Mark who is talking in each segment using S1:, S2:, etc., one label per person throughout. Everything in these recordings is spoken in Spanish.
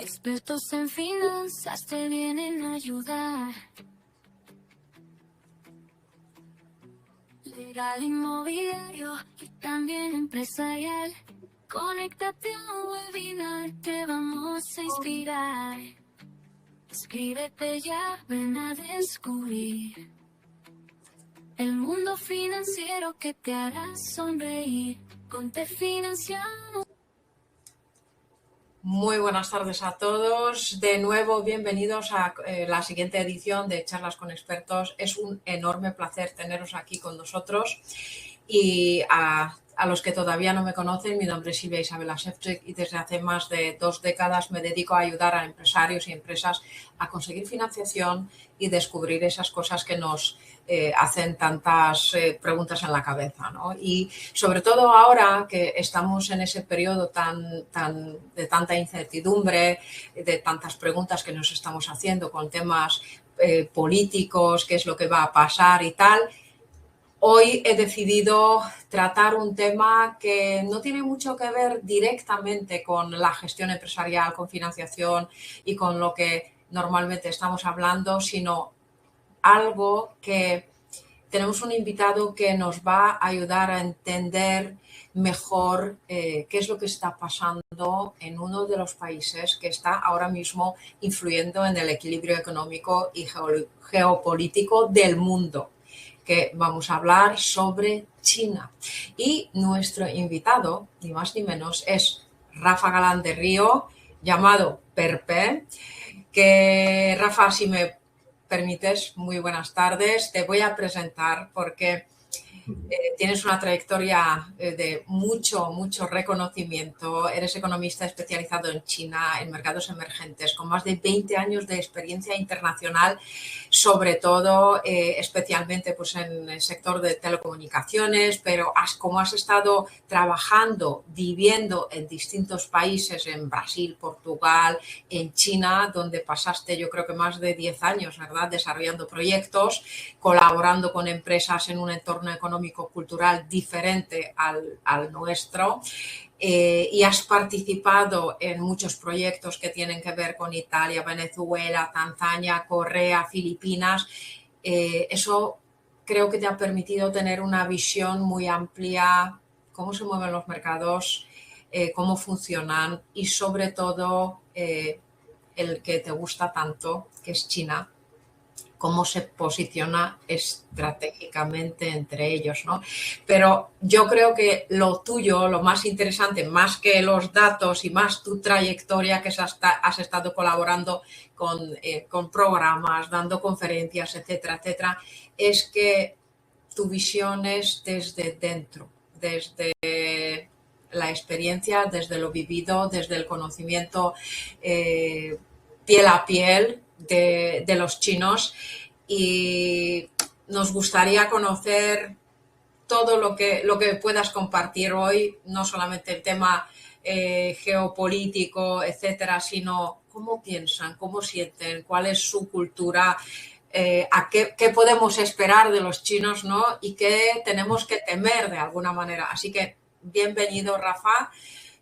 S1: Expertos en finanzas te vienen a ayudar. Legal inmobiliario y también empresarial. Conéctate a un webinar, te vamos a inspirar. Escríbete ya, ven a descubrir el mundo financiero que te hará sonreír. Con Te Financiamos.
S2: Muy buenas tardes a todos. De nuevo, bienvenidos a la siguiente edición de Charlas con Expertos. Es un enorme placer teneros aquí con nosotros. Y a los que todavía no me conocen, mi nombre es Silvia Isabela Ševčík y desde hace más de 2 décadas me dedico a ayudar a empresarios y empresas a conseguir financiación y descubrir esas cosas que nos hacen tantas preguntas en la cabeza, ¿no? Y sobre todo ahora que estamos en ese periodo de tanta incertidumbre, de tantas preguntas que nos estamos haciendo con temas políticos, qué es lo que va a pasar y tal. Hoy he decidido tratar un tema que no tiene mucho que ver directamente con la gestión empresarial, con financiación y con lo que normalmente estamos hablando, sino algo que tenemos un invitado que nos va a ayudar a entender mejor qué es lo que está pasando en uno de los países que está ahora mismo influyendo en el equilibrio económico y geopolítico del mundo, que vamos a hablar sobre China. Y nuestro invitado, ni más ni menos, es Rafa Galán de Río, llamado Perpe, que Rafa, si me permites, muy buenas tardes. Te voy a presentar porque tienes una trayectoria de mucho reconocimiento. Eres economista especializado en China, en mercados emergentes, con más de 20 años de experiencia internacional, sobre todo especialmente pues, en el sector de telecomunicaciones, pero como has estado trabajando, viviendo en distintos países, en Brasil, Portugal, en China, donde pasaste yo creo que más de 10 años, ¿verdad?, desarrollando proyectos, colaborando con empresas en un entorno económico-cultural diferente al nuestro. Y has participado en muchos proyectos que tienen que ver con Italia, Venezuela, Tanzania, Corea, Filipinas. Eso creo que te ha permitido tener una visión muy amplia, cómo se mueven los mercados, cómo funcionan y sobre todo el que te gusta tanto, que es China, cómo se posiciona estratégicamente entre ellos, ¿no? Pero yo creo que lo tuyo, lo más interesante, más que los datos y más tu trayectoria, que has estado colaborando con programas, dando conferencias, etcétera, etcétera, es que tu visión es desde dentro, desde la experiencia, desde lo vivido, desde el conocimiento piel a piel de los chinos, y nos gustaría conocer todo lo que puedas compartir hoy, no solamente el tema geopolítico, etcétera, sino cómo piensan, cómo sienten, cuál es su cultura, qué podemos esperar de los chinos, ¿no? Y qué tenemos que temer de alguna manera. Así que bienvenido, Rafa,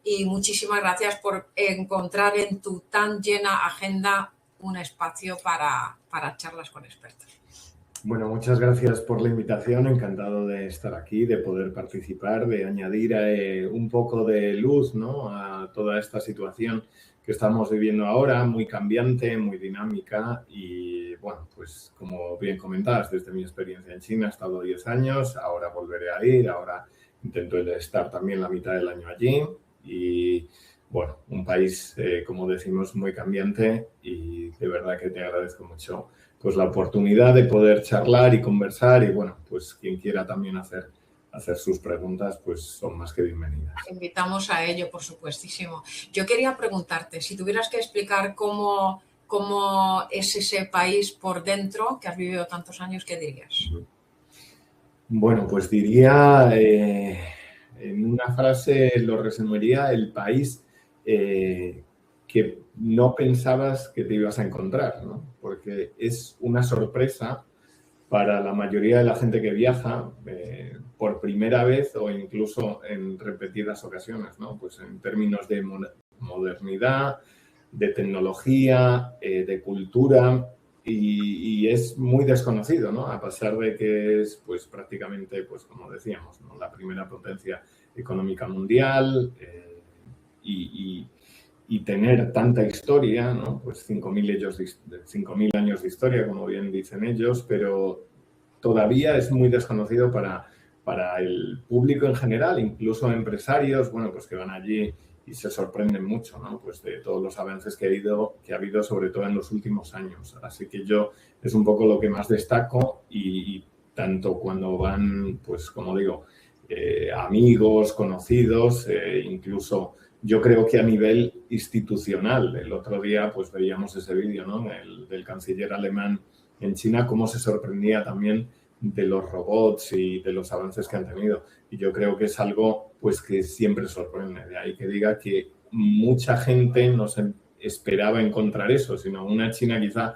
S2: y muchísimas gracias por encontrar en tu tan llena agenda un espacio para charlas con expertos.
S3: Bueno, muchas gracias por la invitación. Encantado de estar aquí, de poder participar, de añadir un poco de luz, ¿no?, a toda esta situación que estamos viviendo ahora, muy cambiante, muy dinámica. Y bueno, pues como bien comentabas, desde mi experiencia en China he estado 10 años, ahora volveré a ir, ahora intento estar también la mitad del año allí. Y bueno, un país, como decimos, muy cambiante, y de verdad que te agradezco mucho pues la oportunidad de poder charlar y conversar, y bueno, pues quien quiera también hacer sus preguntas, pues son más que bienvenidas.
S2: Invitamos a ello, por supuestísimo. Yo quería preguntarte, si tuvieras que explicar cómo es ese país por dentro, que has vivido tantos años, ¿qué dirías?
S3: Bueno, pues diría, en una frase lo resumiría, el país que no pensabas que te ibas a encontrar, ¿no? Porque es una sorpresa para la mayoría de la gente que viaja por primera vez o incluso en repetidas ocasiones, ¿no? Pues en términos de modernidad, de tecnología, de cultura, y es muy desconocido, ¿no? A pesar de que es, pues, prácticamente, pues, como decíamos, ¿no?, la primera potencia económica mundial, y tener tanta historia, ¿no? Pues 5.000 años de historia, como bien dicen ellos, pero todavía es muy desconocido para el público en general, incluso empresarios, bueno, pues que van allí y se sorprenden mucho, ¿no? Pues de todos los avances que ha habido, sobre todo en los últimos años. Así que yo es un poco lo que más destaco, y tanto cuando van, pues como digo, amigos, conocidos, incluso yo creo que a nivel institucional. El otro día pues veíamos ese vídeo, ¿no?, del canciller alemán en China, cómo se sorprendía también de los robots y de los avances que han tenido. Y yo creo que es algo pues que siempre sorprende. De ahí que diga que mucha gente no se esperaba encontrar eso, sino una China quizá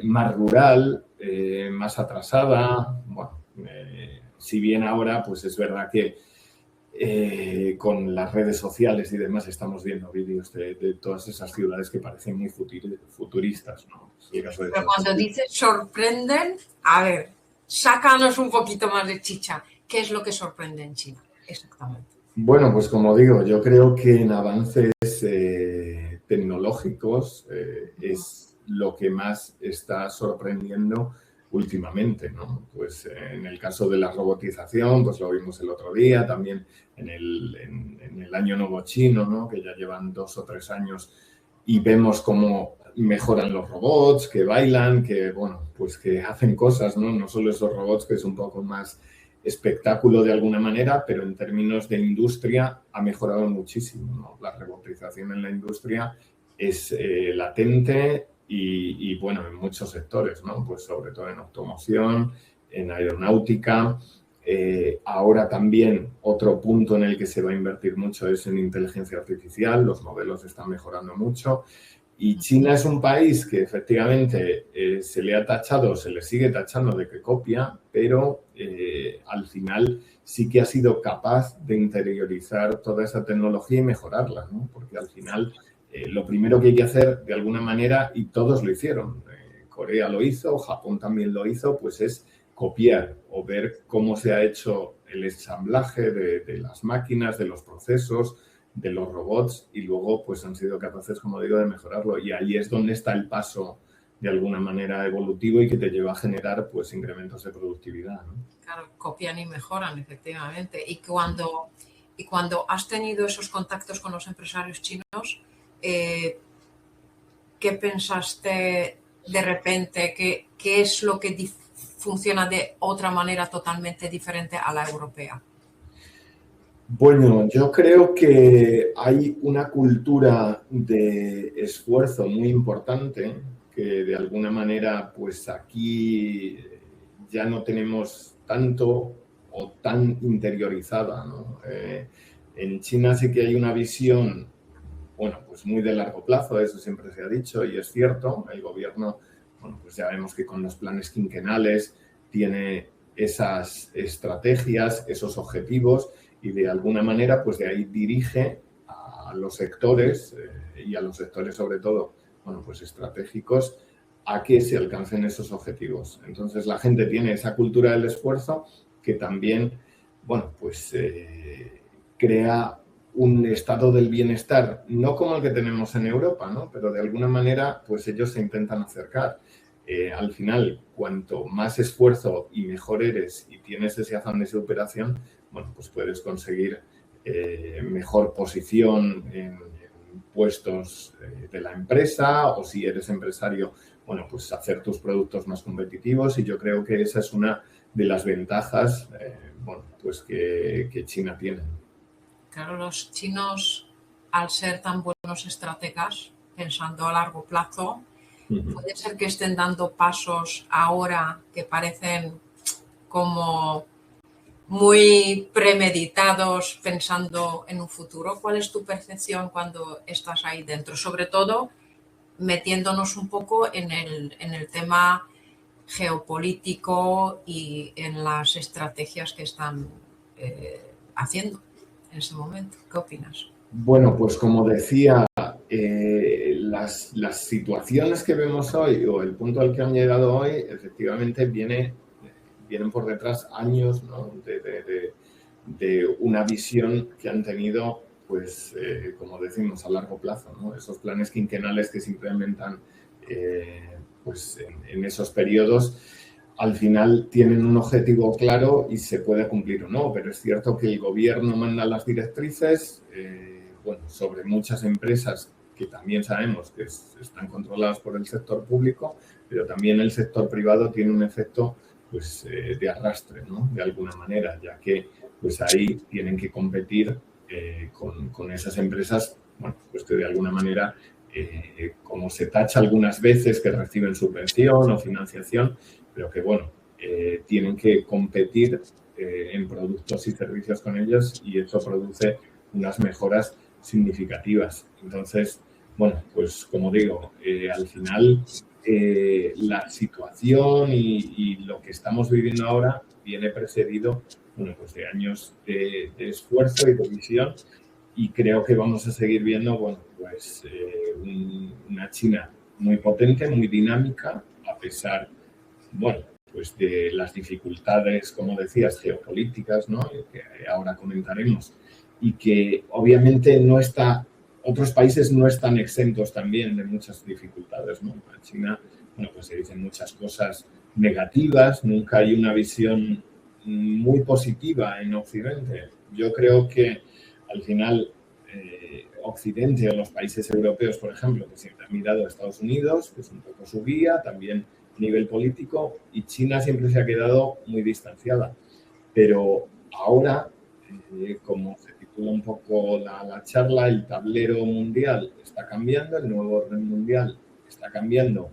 S3: más rural, más atrasada. Bueno, si bien ahora pues es verdad que con las redes sociales y demás estamos viendo vídeos de todas esas ciudades que parecen muy futuristas, ¿no?
S2: Pero cuando dices sorprenden, a ver, sácanos un poquito más de chicha. ¿Qué es lo que sorprende en China exactamente?
S3: Bueno, pues como digo, yo creo que en avances tecnológicos es lo que más está sorprendiendo últimamente, ¿no? Pues en el caso de la robotización, pues lo vimos el otro día, también en el Año Nuevo Chino, ¿no?, que ya llevan 2 o 3 años, y vemos cómo mejoran los robots, que bailan, que, bueno, pues que hacen cosas, ¿no? No solo esos robots, que es un poco más espectáculo de alguna manera, pero en términos de industria ha mejorado muchísimo, ¿no? La robotización en la industria es latente y, bueno, en muchos sectores, ¿no? Pues sobre todo en automoción, en aeronáutica. Ahora también otro punto en el que se va a invertir mucho es en inteligencia artificial. Los modelos están mejorando mucho. Y China es un país que efectivamente se le ha tachado, se le sigue tachando de que copia, pero al final sí que ha sido capaz de interiorizar toda esa tecnología y mejorarla, ¿no? Porque al final lo primero que hay que hacer de alguna manera, y todos lo hicieron, Corea lo hizo, Japón también lo hizo, pues es copiar o ver cómo se ha hecho el ensamblaje de las máquinas, de los procesos, de los robots, y luego pues han sido capaces, como digo, de mejorarlo. Y ahí es donde está el paso de alguna manera evolutivo y que te lleva a generar pues incrementos de productividad, ¿no?
S2: Claro, copian y mejoran, efectivamente. Y cuando has tenido esos contactos con los empresarios chinos, ¿qué pensaste de repente? ¿Qué es lo que funciona de otra manera totalmente diferente a la europea?
S3: Bueno, yo creo que hay una cultura de esfuerzo muy importante que de alguna manera pues aquí ya no tenemos tanto o tan interiorizada, ¿no? En China sí que hay una visión, bueno, pues muy de largo plazo, eso siempre se ha dicho y es cierto. El gobierno, bueno, pues ya vemos que con los planes quinquenales tiene esas estrategias, esos objetivos, y de alguna manera pues de ahí dirige a los sectores y a los sectores sobre todo, bueno, pues estratégicos, a que se alcancen esos objetivos. Entonces la gente tiene esa cultura del esfuerzo que también, bueno, pues crea un estado del bienestar, no como el que tenemos en Europa, ¿no? Pero de alguna manera pues ellos se intentan acercar. Al final, cuanto más esfuerzo y mejor eres y tienes ese afán de superación, bueno, pues puedes conseguir mejor posición en puestos de la empresa, o si eres empresario, bueno, pues hacer tus productos más competitivos, y yo creo que esa es una de las ventajas, bueno, pues que China tiene.
S2: Claro, los chinos, al ser tan buenos estrategas, pensando a largo plazo, puede ser que estén dando pasos ahora que parecen como muy premeditados, pensando en un futuro. ¿Cuál es tu percepción cuando estás ahí dentro? Sobre todo metiéndonos un poco en el tema geopolítico y en las estrategias que están haciendo en ese momento. ¿Qué opinas?
S3: Bueno, pues como decía, las situaciones que vemos hoy o el punto al que han llegado hoy, efectivamente vienen por detrás años, ¿no? de una visión que han tenido, pues, como decimos, a largo plazo, ¿no? Esos planes quinquenales que se implementan pues en esos periodos, al final tienen un objetivo claro y se puede cumplir o no, pero es cierto que el gobierno manda las directrices, sobre muchas empresas que también sabemos que están controladas por el sector público, pero también el sector privado tiene un efecto, pues, de arrastre, ¿no? De alguna manera, ya que pues ahí tienen que competir con esas empresas, bueno, pues que de alguna manera, como se tacha algunas veces, que reciben subvención o financiación, pero que, bueno, tienen que competir en productos y servicios con ellos y eso produce unas mejoras significativas. Entonces, bueno, pues como digo, al final la situación y lo que estamos viviendo ahora viene precedido, bueno, pues de años de esfuerzo y de visión, y creo que vamos a seguir viendo, bueno, pues una China muy potente, muy dinámica, a pesar, bueno, pues de las dificultades, como decías, geopolíticas, ¿no? Que ahora comentaremos, y que obviamente otros países no están exentos también de muchas dificultades, ¿no? A China, bueno, pues se dicen muchas cosas negativas, nunca hay una visión muy positiva en Occidente. Yo creo que al final Occidente o los países europeos, por ejemplo, que siempre han mirado a Estados Unidos, que es un poco su guía, también a nivel político, y China siempre se ha quedado muy distanciada. Pero ahora, como se titula un poco la charla, el tablero mundial está cambiando, el nuevo orden mundial está cambiando,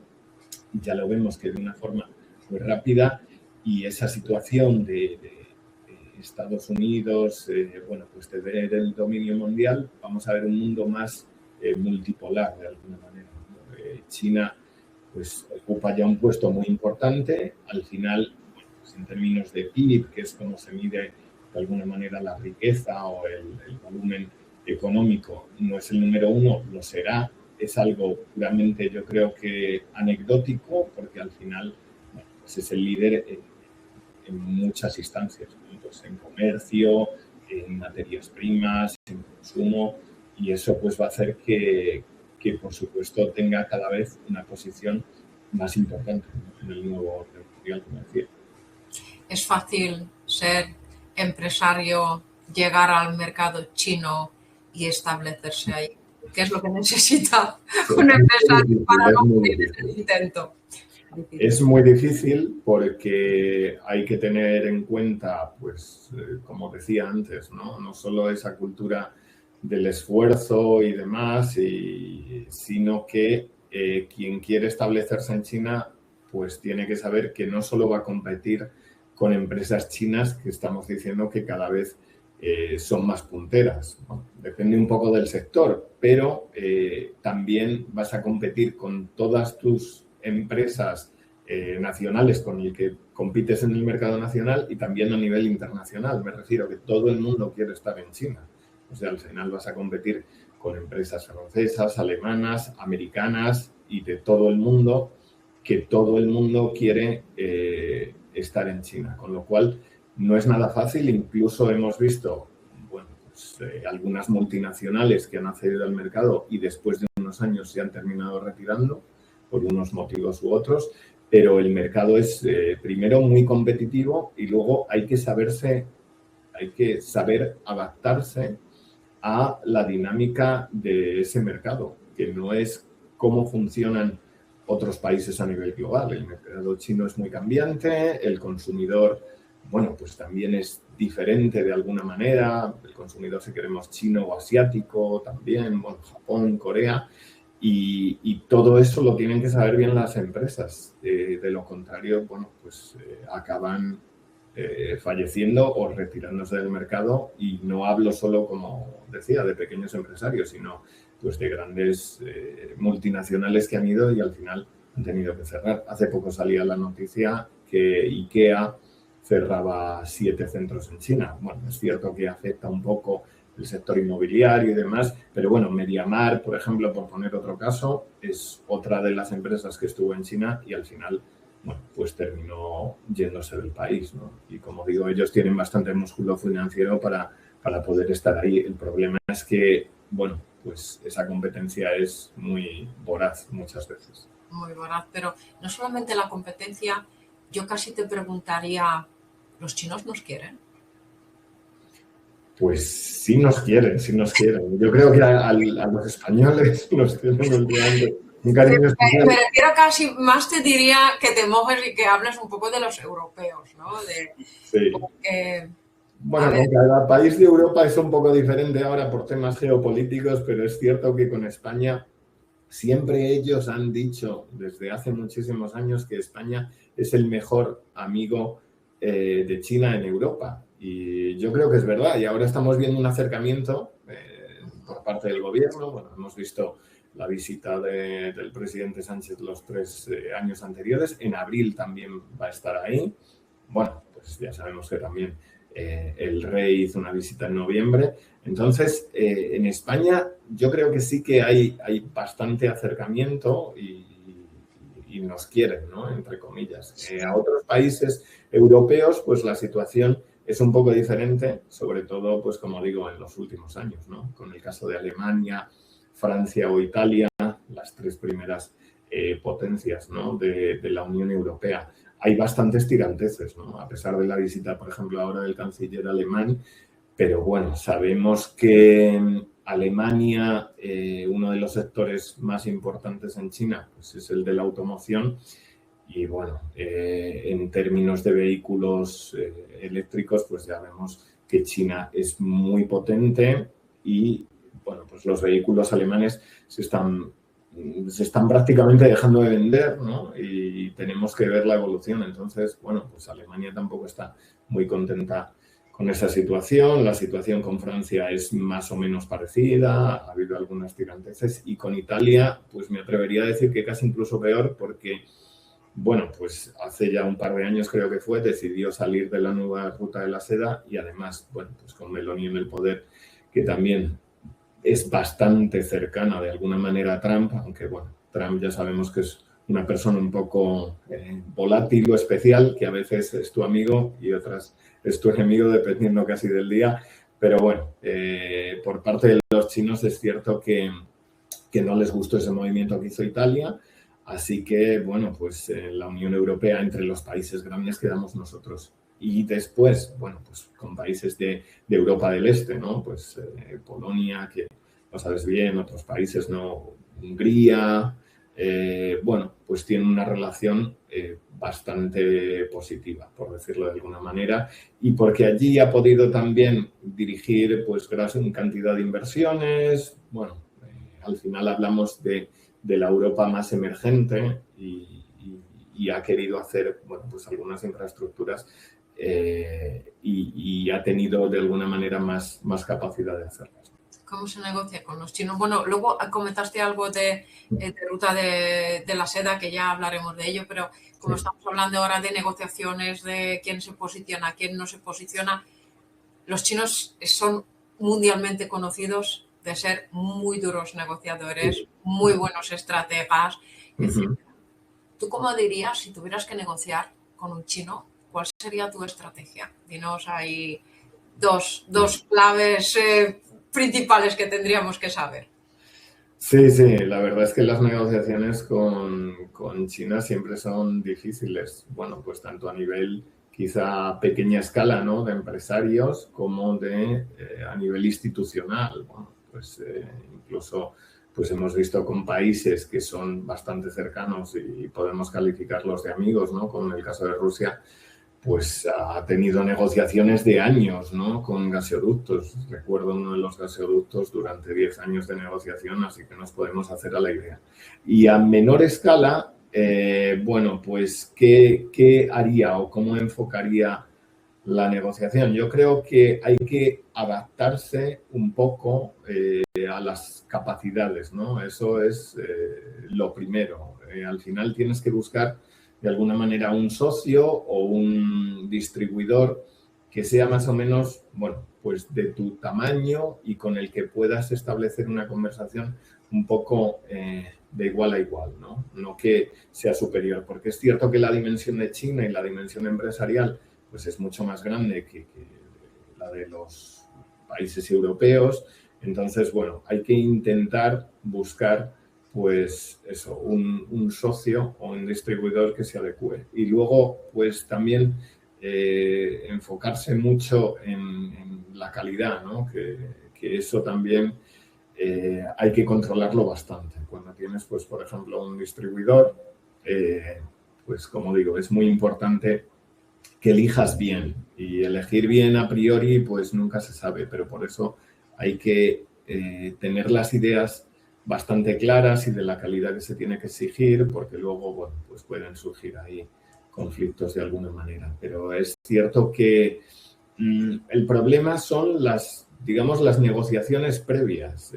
S3: y ya lo vemos que de una forma muy rápida, y esa situación de Estados Unidos, pues de ver el dominio mundial, vamos a ver un mundo más multipolar de alguna manera. China pues ocupa ya un puesto muy importante, al final, pues, en términos de PIB, que es como se mide de alguna manera la riqueza o el volumen económico, no es el número uno, lo será, es algo puramente, yo creo que anecdótico, porque al final, bueno, pues es el líder en muchas instancias, ¿no? Pues en comercio, en materias primas, en consumo, y eso pues va a hacer que por supuesto tenga cada vez una posición más importante, ¿no? En el nuevo orden mundial, como decía.
S2: Es fácil ser empresario, llegar al mercado chino y establecerse ahí. ¿Qué es lo que necesita un empresario para no morir en el intento?
S3: Es muy difícil porque hay que tener en cuenta, pues, como decía antes, no solo esa cultura del esfuerzo y demás, sino que quien quiere establecerse en China, pues tiene que saber que no solo va a competir con empresas chinas, que estamos diciendo que cada vez son más punteras. Bueno, depende un poco del sector, pero también vas a competir con todas tus empresas nacionales con el que compites en el mercado nacional y también a nivel internacional. Me refiero que todo el mundo quiere estar en China. O sea, al final vas a competir con empresas francesas, alemanas, americanas y de todo el mundo, que todo el mundo quiere estar en China. Con lo cual, no es nada fácil. Incluso hemos visto, bueno, pues, algunas multinacionales que han accedido al mercado y después de unos años se han terminado retirando por unos motivos u otros. Pero el mercado es, primero, muy competitivo y luego hay que saber adaptarse a la dinámica de ese mercado, que no es cómo funcionan otros países a nivel global. El mercado chino es muy cambiante, el consumidor, bueno, pues también es diferente de alguna manera, el consumidor, si queremos, chino o asiático también, bueno, Japón, Corea. Y todo eso lo tienen que saber bien las empresas. De lo contrario, bueno, pues acaban falleciendo o retirándose del mercado. Y no hablo solo, como decía, de pequeños empresarios, sino pues de grandes multinacionales que han ido y al final han tenido que cerrar. Hace poco salía la noticia que IKEA cerraba 7 centros en China. Bueno, es cierto que afecta un poco el sector inmobiliario y demás. Pero bueno, MediaMarkt, por ejemplo, por poner otro caso, es otra de las empresas que estuvo en China y al final, bueno, pues terminó yéndose del país, ¿no? Y como digo, ellos tienen bastante músculo financiero para poder estar ahí. El problema es que, bueno, pues esa competencia es muy voraz muchas veces.
S2: Muy voraz, pero no solamente la competencia, yo casi te preguntaría, ¿los chinos nos quieren?
S3: Pues sí nos quieren, sí nos quieren. Yo creo que a los españoles nos tienen un cariño especial.
S2: Me refiero casi más, te diría que te mojes y que hables un poco de los europeos, ¿no?
S3: Sí. Bueno, con cada país de Europa es un poco diferente ahora por temas geopolíticos, pero es cierto que con España siempre ellos han dicho desde hace muchísimos años que España es el mejor amigo de China en Europa. Y yo creo que es verdad. Y ahora estamos viendo un acercamiento por parte del gobierno. Bueno, hemos visto la visita del presidente Sánchez los 3 años anteriores. En abril también va a estar ahí. Bueno, pues ya sabemos que también el rey hizo una visita en noviembre. Entonces, en España yo creo que sí que hay bastante acercamiento y nos quieren, ¿no? Entre comillas. A otros países europeos, pues la situación es un poco diferente, sobre todo, pues como digo, en los últimos años, ¿no? Con el caso de Alemania, Francia o Italia, las 3 primeras potencias, ¿no? de la Unión Europea. Hay bastantes tiranteces, ¿no? A pesar de la visita, por ejemplo, ahora del canciller alemán, pero bueno, sabemos que Alemania, uno de los sectores más importantes en China, pues es el de la automoción. Y bueno, en términos de vehículos eléctricos, pues ya vemos que China es muy potente y bueno, pues los vehículos alemanes se están prácticamente dejando de vender, ¿no? Y tenemos que ver la evolución. Entonces, bueno, pues Alemania tampoco está muy contenta con esa situación. La situación con Francia es más o menos parecida, ha habido algunas tiranteces y con Italia, pues me atrevería a decir que casi incluso peor porque, bueno, pues hace ya un par de años creo que fue, decidió salir de la nueva ruta de la seda y además, bueno, pues con Meloni en el poder, que también es bastante cercana de alguna manera a Trump, aunque bueno, Trump ya sabemos que es una persona un poco volátil o especial, que a veces es tu amigo y otras es tu enemigo, dependiendo casi del día. Pero bueno, por parte de los chinos es cierto que no les gustó ese movimiento que hizo Italia. Así que, bueno, pues la Unión Europea, entre los países grandes quedamos nosotros. Y después, bueno, pues con países de Europa del Este, ¿no? Pues Polonia, que lo sabes bien, otros países, ¿no? Hungría, bueno, pues tienen una relación bastante positiva, por decirlo de alguna manera, y porque allí ha podido también dirigir, pues, gran cantidad de inversiones. Bueno, al final hablamos de la Europa más emergente y ha querido hacer, bueno, pues algunas infraestructuras y ha tenido de alguna manera más capacidad de hacerlas.
S2: ¿Cómo se negocia con los chinos? Bueno, luego comentaste algo de ruta de la seda, que ya hablaremos de ello, pero como estamos hablando ahora de negociaciones, de quién se posiciona, quién no se posiciona, los chinos son mundialmente conocidos de ser muy duros negociadores, muy buenos estrategas, etc. ¿Tú cómo dirías, si tuvieras que negociar con un chino, cuál sería tu estrategia? Dinos ahí dos claves principales que tendríamos que saber.
S3: Sí, la verdad es que las negociaciones con China siempre son difíciles. Bueno, pues tanto a nivel quizá pequeña escala, ¿no? De empresarios como a nivel institucional. Bueno, pues incluso pues hemos visto con países que son bastante cercanos y podemos calificarlos de amigos, ¿no? Como en el caso de Rusia, pues ha tenido negociaciones de años, ¿no? Con gasoductos. Recuerdo uno de los gasoductos durante 10 años de negociación, así que nos podemos hacer a la idea. Y a menor escala, bueno, pues ¿qué haría o cómo enfocaría la negociación? Yo creo que hay que adaptarse un poco a las capacidades, ¿no? Eso es lo primero. Al final tienes que buscar de alguna manera un socio o un distribuidor que sea más o menos, bueno, pues de tu tamaño y con el que puedas establecer una conversación un poco de igual a igual, ¿no? No que sea superior, porque es cierto que la dimensión de China y la dimensión empresarial pues es mucho más grande que la de los países europeos. Entonces, bueno, hay que intentar buscar pues eso, un socio o un distribuidor que se adecue. Y luego, pues también enfocarse mucho en la calidad, ¿no? Que eso también hay que controlarlo bastante. Cuando tienes, pues, por ejemplo, un distribuidor, pues, como digo, es muy importante que elijas bien. Y elegir bien a priori, pues, nunca se sabe. Pero por eso hay que tener las ideas bastante claras y de la calidad que se tiene que exigir, porque luego, bueno, pues pueden surgir ahí conflictos de alguna manera. Pero es cierto que el problema son digamos, las negociaciones previas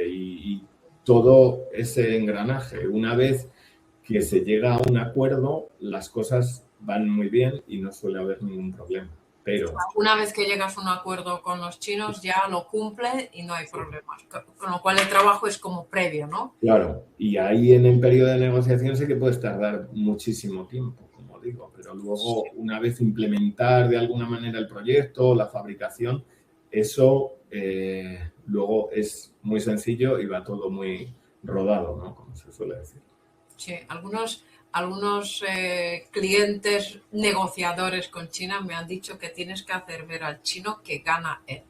S3: y todo ese engranaje. Una vez que se llega a un acuerdo, las cosas van muy bien y no suele haber ningún problema. Pero
S2: una vez que llegas a un acuerdo con los chinos, ya lo cumple y no hay problemas. Con lo cual el trabajo es como previo, ¿no?
S3: claro, y ahí en el periodo de negociación sí que puedes tardar muchísimo tiempo, como digo, pero luego una vez implementar de alguna manera el proyecto, la fabricación, eso luego es muy sencillo y va todo muy rodado, ¿no? Como se suele decir.
S2: Sí, algunos clientes negociadores con China me han dicho que tienes que hacer ver al chino que gana él.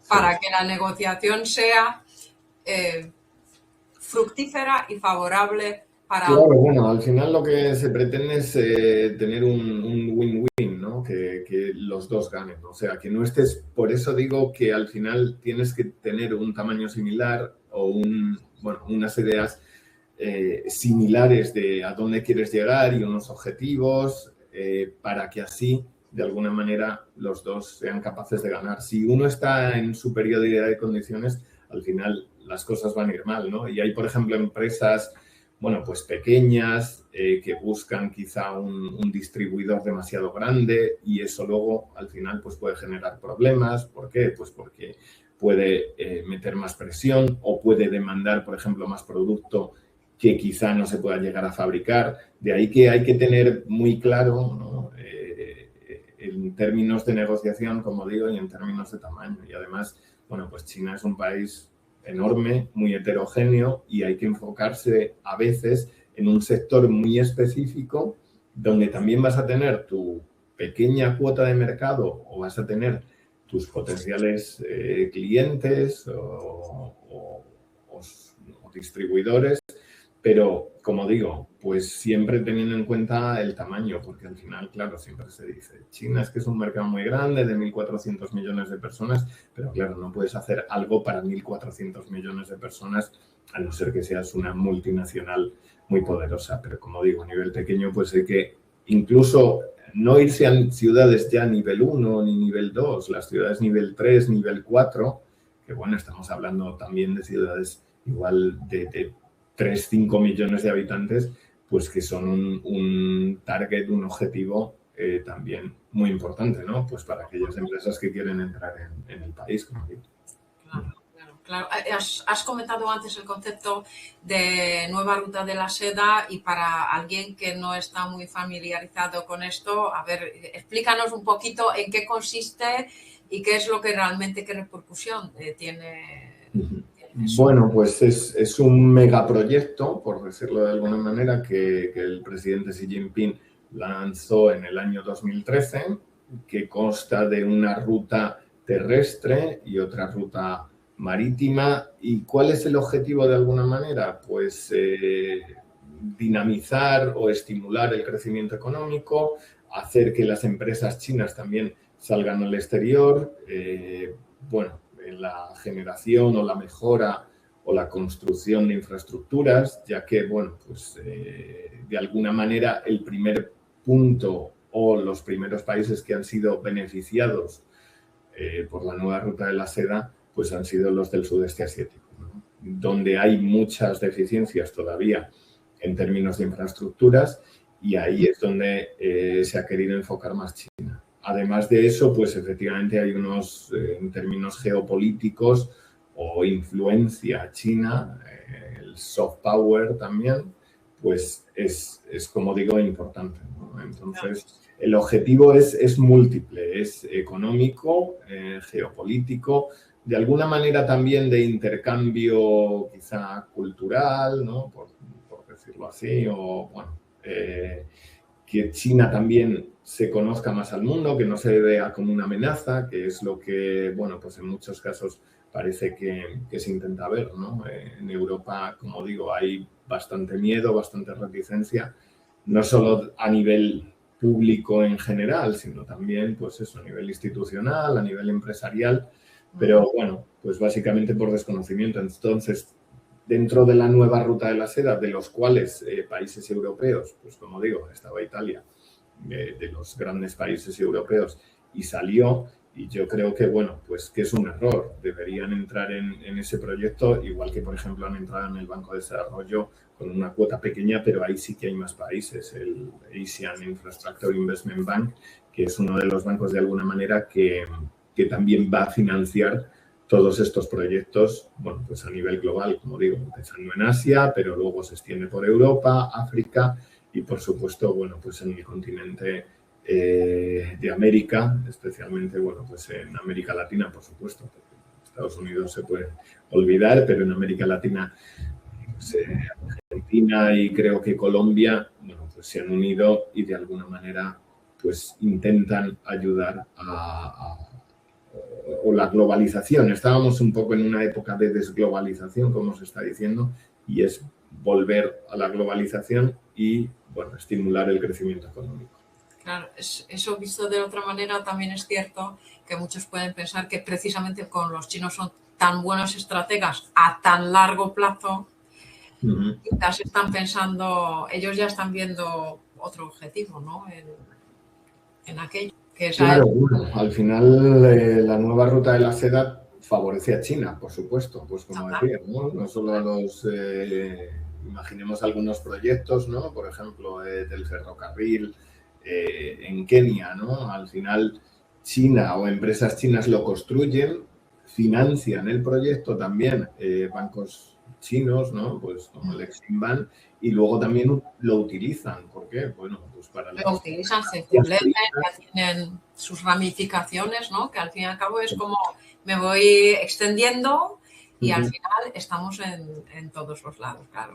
S2: Para que la negociación sea fructífera y favorable para...
S3: Claro, bueno, al final lo que se pretende es tener un win-win, ¿no? Que los dos ganen. O sea, que no estés... Por eso digo que al final tienes que tener un tamaño similar o unas ideas similares de a dónde quieres llegar y unos objetivos para que así, de alguna manera, los dos sean capaces de ganar. Si uno está en superioridad de condiciones, al final las cosas van a ir mal, ¿no? Y hay, por ejemplo, empresas, bueno, pues pequeñas que buscan quizá un distribuidor demasiado grande y eso luego, al final, pues puede generar problemas. ¿Por qué? Pues porque puede meter más presión o puede demandar, por ejemplo, más producto que quizá no se pueda llegar a fabricar. De ahí que hay que tener muy claro, ¿no? En términos de negociación, como digo, y en términos de tamaño. Y además, bueno, pues China es un país enorme, muy heterogéneo y hay que enfocarse a veces en un sector muy específico donde también vas a tener tu pequeña cuota de mercado o vas a tener tus potenciales clientes o distribuidores. Pero, como digo, pues siempre teniendo en cuenta el tamaño, porque al final, claro, siempre se dice, China es que es un mercado muy grande de 1.400 millones de personas, pero claro, no puedes hacer algo para 1.400 millones de personas, a no ser que seas una multinacional muy poderosa. Pero, como digo, a nivel pequeño, pues hay que incluso no irse a ciudades ya nivel 1 ni nivel 2, las ciudades nivel 3, nivel 4, que bueno, estamos hablando también de ciudades igual de 3, 5 millones de habitantes, pues que son un target, un objetivo también muy importante, ¿no? Pues para aquellas empresas que quieren entrar en el país, como digo.
S2: Claro. Has comentado antes el concepto de nueva ruta de la seda y para alguien que no está muy familiarizado con esto, a ver, explícanos un poquito en qué consiste y qué es lo que realmente, qué repercusión tiene.
S3: Bueno, pues es un megaproyecto, por decirlo de alguna manera, que el presidente Xi Jinping lanzó en el año 2013, que consta de una ruta terrestre y otra ruta marítima. ¿Y cuál es el objetivo de alguna manera? Pues dinamizar o estimular el crecimiento económico, hacer que las empresas chinas también salgan al exterior, en la generación o la mejora o la construcción de infraestructuras, ya que, de alguna manera el primer punto o los primeros países que han sido beneficiados por la nueva ruta de la seda, pues han sido los del sudeste asiático, ¿no? Donde hay muchas deficiencias todavía en términos de infraestructuras y ahí es donde se ha querido enfocar más China. además de eso, pues efectivamente hay unos, en términos geopolíticos o influencia china, el soft power también, pues es como digo, importante, ¿no? Entonces, el objetivo es múltiple, es económico, geopolítico, de alguna manera también de intercambio quizá cultural, ¿no? Por decirlo así, o bueno, que China también se conozca más al mundo, que no se vea como una amenaza, que es lo que, bueno, pues en muchos casos parece que se intenta ver, ¿no? En Europa, como digo, hay bastante miedo, bastante reticencia, no solo a nivel público en general, sino también, pues eso, a nivel institucional, a nivel empresarial, pero bueno, pues básicamente por desconocimiento. Entonces, dentro de la nueva ruta de la seda, de los cuales países europeos, pues como digo, estaba Italia, de los grandes países europeos, y salió, y yo creo que, bueno, pues que es un error. Deberían entrar en ese proyecto, igual que, por ejemplo, han entrado en el Banco de Desarrollo con una cuota pequeña, pero ahí sí que hay más países. El Asian Infrastructure Investment Bank, que es uno de los bancos, de alguna manera, que también va a financiar todos estos proyectos, bueno, pues a nivel global, como digo, empezando en Asia, pero luego se extiende por Europa, África y, por supuesto, bueno, pues en el continente de América, especialmente, bueno, pues en América Latina, por supuesto, porque Estados Unidos se puede olvidar, pero en América Latina, pues, Argentina y creo que Colombia, bueno, pues se han unido y de alguna manera, pues intentan ayudar o la globalización. Estábamos un poco en una época de desglobalización, como se está diciendo, y es volver a la globalización y, bueno, estimular el crecimiento económico.
S2: Claro, eso visto de otra manera también es cierto que muchos pueden pensar que precisamente con los chinos son tan buenos estrategas a tan largo plazo, quizás están pensando, ellos ya están viendo otro objetivo, ¿no? En aquello.
S3: Claro, bueno, al final la nueva ruta de la seda favorece a China, por supuesto, pues como decía, ¿no? No solo a los, imaginemos algunos proyectos, ¿no? Por ejemplo, del ferrocarril en Kenia, ¿no? Al final China o empresas chinas lo construyen, financian el proyecto también bancos chinos, ¿no? Pues como el Exim Bank, y luego también lo utilizan. ¿Por qué? Bueno, pues para...
S2: Lo utilizan, se completan, ya tienen sus ramificaciones, ¿no? Que al fin y al cabo es como me voy extendiendo y al final estamos en todos los lados. Claro,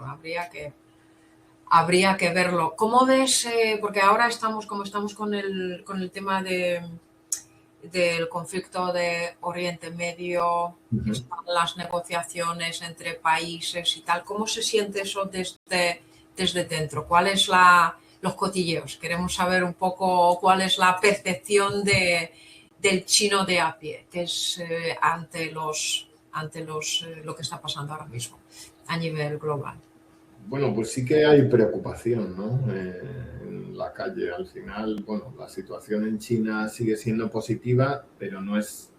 S2: habría que verlo. ¿Cómo ves? Porque ahora estamos con el tema del conflicto de Oriente Medio, están las negociaciones entre países y tal. ¿Cómo se siente eso desde dentro? ¿Cuál es los cotilleos? Queremos saber un poco cuál es la percepción del chino de a pie, que es ante lo que está pasando ahora mismo a nivel global.
S3: Bueno, pues sí que hay preocupación, ¿no? En la calle. Al final, bueno, la situación en China sigue siendo positiva, pero no es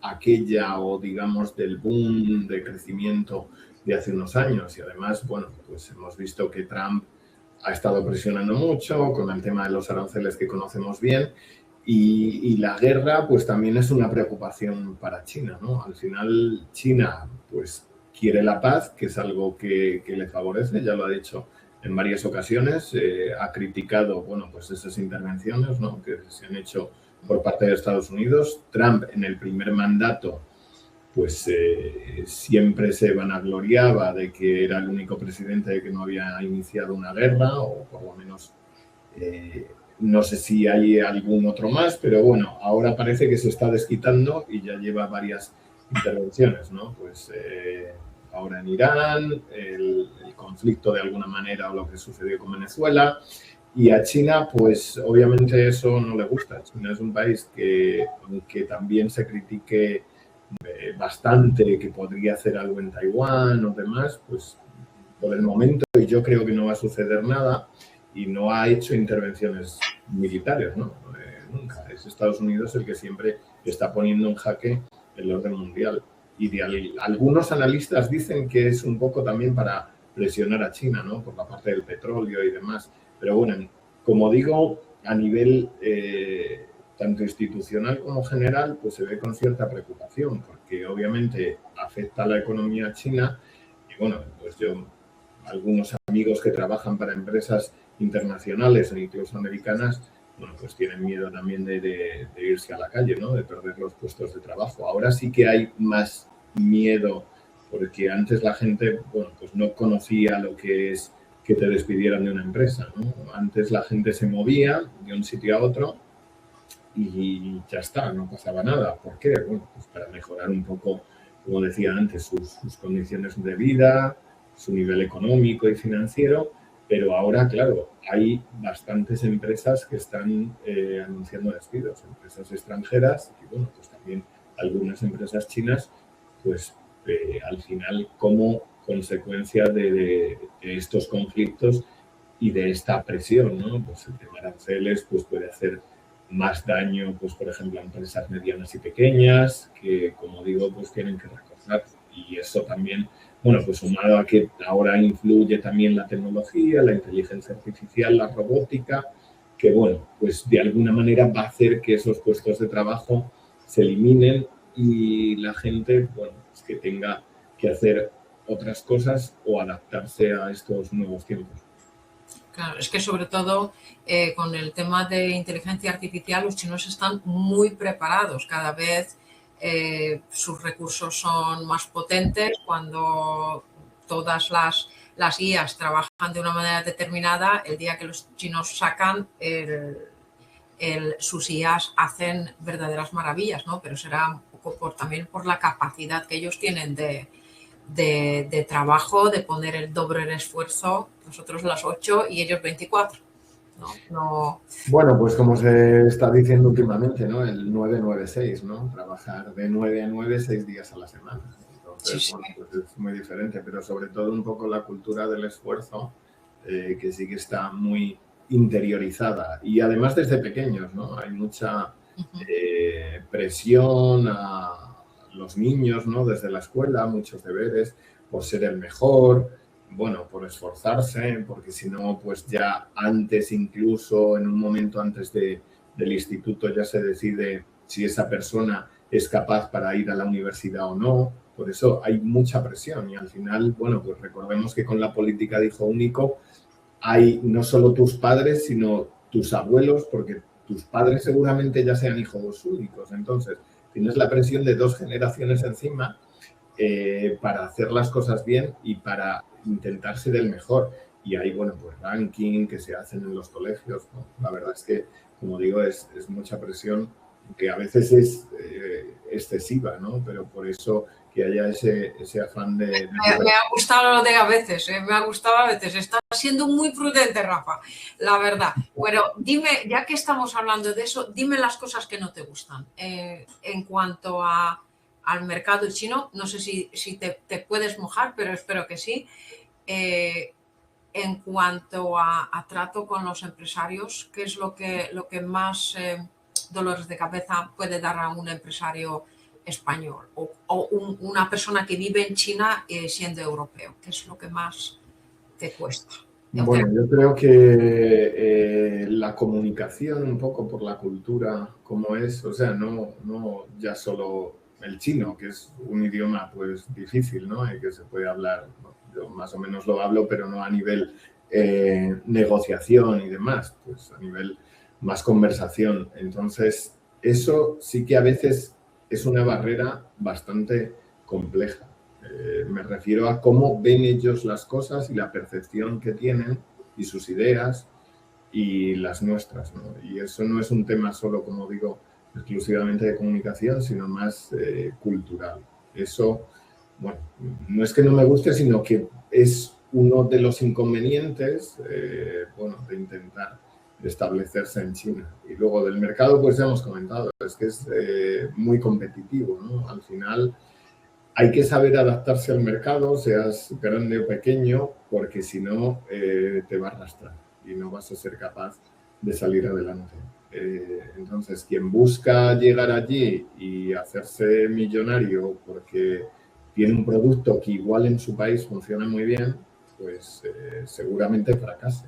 S3: aquella o, digamos, del boom de crecimiento de hace unos años. Y además, bueno, pues hemos visto que Trump ha estado presionando mucho con el tema de los aranceles que conocemos bien. Y la guerra, pues también es una preocupación para China, ¿no? Al final, China, pues quiere la paz, que es algo que le favorece, ya lo ha dicho en varias ocasiones, ha criticado, bueno, pues esas intervenciones, ¿no? Que se han hecho por parte de Estados Unidos. Trump en el primer mandato, pues siempre se vanagloriaba de que era el único presidente que no había iniciado una guerra, o por lo menos no sé si hay algún otro más, pero bueno, ahora parece que se está desquitando y ya lleva varias intervenciones, ¿no? Pues ahora en Irán, el conflicto de alguna manera o lo que sucedió con Venezuela. Y a China, pues obviamente eso no le gusta. China es un país que, aunque también se critique bastante que podría hacer algo en Taiwán o demás, pues por el momento, y yo creo que no va a suceder nada, y no ha hecho intervenciones militares, ¿no? Nunca. Es Estados Unidos el que siempre está poniendo en jaque el orden mundial. Y algunos analistas dicen que es un poco también para presionar a China, ¿no? Por la parte del petróleo y demás. Pero bueno, como digo, a nivel tanto institucional como general, pues se ve con cierta preocupación, porque obviamente afecta a la economía china. Y bueno, pues yo, algunos amigos que trabajan para empresas internacionales o incluso americanas, bueno, pues tienen miedo también de irse a la calle, ¿no? De perder los puestos de trabajo. Ahora sí que hay más miedo, porque antes la gente, bueno, pues no conocía lo que es que te despidieran de una empresa, ¿no? Antes la gente se movía de un sitio a otro y ya está, no pasaba nada. ¿Por qué? Bueno, pues para mejorar un poco, como decía antes, sus condiciones de vida, su nivel económico y financiero, pero ahora, claro, hay bastantes empresas que están anunciando despidos, empresas extranjeras y, bueno, pues también algunas empresas chinas, pues al final, como consecuencia de estos conflictos y de esta presión, ¿no? Pues el tema de aranceles pues puede hacer más daño, pues por ejemplo, a empresas medianas y pequeñas que, como digo, pues tienen que recortar. Y eso también, bueno, pues sumado a que ahora influye también la tecnología, la inteligencia artificial, la robótica, que bueno, pues de alguna manera va a hacer que esos puestos de trabajo se eliminen y la gente, bueno, pues que tenga que hacer otras cosas o adaptarse a estos nuevos tiempos.
S2: Claro, es que sobre todo con el tema de inteligencia artificial los chinos están muy preparados. Cada vez sus recursos son más potentes. Cuando todas las IAs trabajan de una manera determinada, el día que los chinos sacan sus IAs hacen verdaderas maravillas, ¿no? Pero será un poco también por la capacidad que ellos tienen de trabajo, de poner el doble de esfuerzo, nosotros las 8 y ellos 24. No.
S3: Bueno, pues como se está diciendo últimamente, ¿no? El 9-9-6, ¿no? Trabajar de 9 a 9, 6 días a la semana. Entonces,
S2: Sí.
S3: bueno, pues es muy diferente, pero sobre todo un poco la cultura del esfuerzo, que sí que está muy interiorizada. Y además desde pequeños, ¿no? Hay mucha presión a los niños, ¿no? Desde la escuela, muchos deberes por ser el mejor, bueno, por esforzarse, porque si no, pues ya antes, incluso en un momento antes del instituto, ya se decide si esa persona es capaz para ir a la universidad o no. Por eso hay mucha presión y al final, bueno, pues recordemos que con la política de hijo único hay no solo tus padres, sino tus abuelos, porque tus padres seguramente ya sean hijos únicos. Entonces, tienes la presión de 2 generaciones encima para hacer las cosas bien y para intentar ser el mejor. Y hay, bueno, pues ranking que se hacen en los colegios, ¿no? La verdad es que, como digo, es mucha presión que a veces es excesiva, ¿no? Pero por eso que haya ese afán de...
S2: Me ha gustado lo de a veces, me ha gustado a veces. Estás siendo muy prudente, Rafa, la verdad. Bueno, dime, ya que estamos hablando de eso, dime las cosas que no te gustan. En cuanto al mercado chino, no sé si te puedes mojar, pero espero que sí. En cuanto a trato con los empresarios, ¿qué es lo que más dolores de cabeza puede dar a un empresario español o una persona que vive en China siendo europeo? ¿Qué es lo que más te cuesta?
S3: Bueno, yo creo que la comunicación un poco por la cultura como es, o sea, no ya solo el chino, que es un idioma pues difícil, ¿no? Y que se puede hablar, yo más o menos lo hablo, pero no a nivel negociación y demás, pues a nivel más conversación. Entonces, eso sí que a veces es una barrera bastante compleja. Me refiero a cómo ven ellos las cosas y la percepción que tienen y sus ideas y las nuestras, ¿no? Y eso no es un tema solo, como digo, exclusivamente de comunicación, sino más cultural. Eso, bueno, no es que no me guste, sino que es uno de los inconvenientes, bueno, de intentar establecerse en China. Y luego del mercado, pues ya hemos comentado, es que es muy competitivo, ¿no? Al final hay que saber adaptarse al mercado, seas grande o pequeño, porque si no te va a arrastrar y no vas a ser capaz de salir adelante. Entonces, quien busca llegar allí y hacerse millonario porque tiene un producto que igual en su país funciona muy bien, pues seguramente fracase.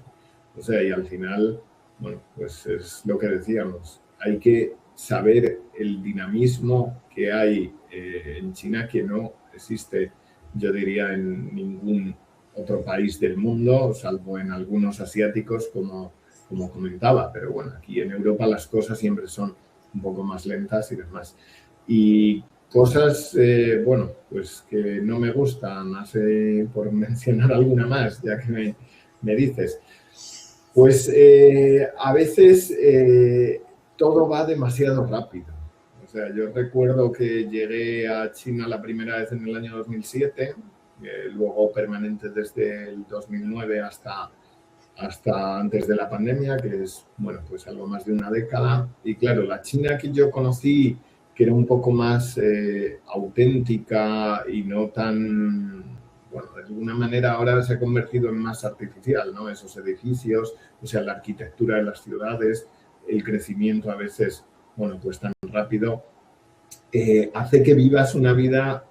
S3: O sea, y al final, bueno, pues es lo que decíamos, hay que saber el dinamismo que hay en China, que no existe, yo diría, en ningún otro país del mundo, salvo en algunos asiáticos, como comentaba. Pero bueno, aquí en Europa las cosas siempre son un poco más lentas y demás. Y cosas, bueno, pues que no me gustan, así por mencionar alguna más, ya que me dices. Pues a veces todo va demasiado rápido. O sea, yo recuerdo que llegué a China la primera vez en el año 2007, luego permanente desde el 2009 hasta antes de la pandemia, que es, bueno, pues algo más de una década. Y claro, la China que yo conocí, que era un poco más auténtica y no tan, bueno, de alguna manera ahora se ha convertido en más artificial, ¿no? Esos edificios, o sea, la arquitectura de las ciudades, el crecimiento a veces, bueno, pues tan rápido, hace que vivas una vida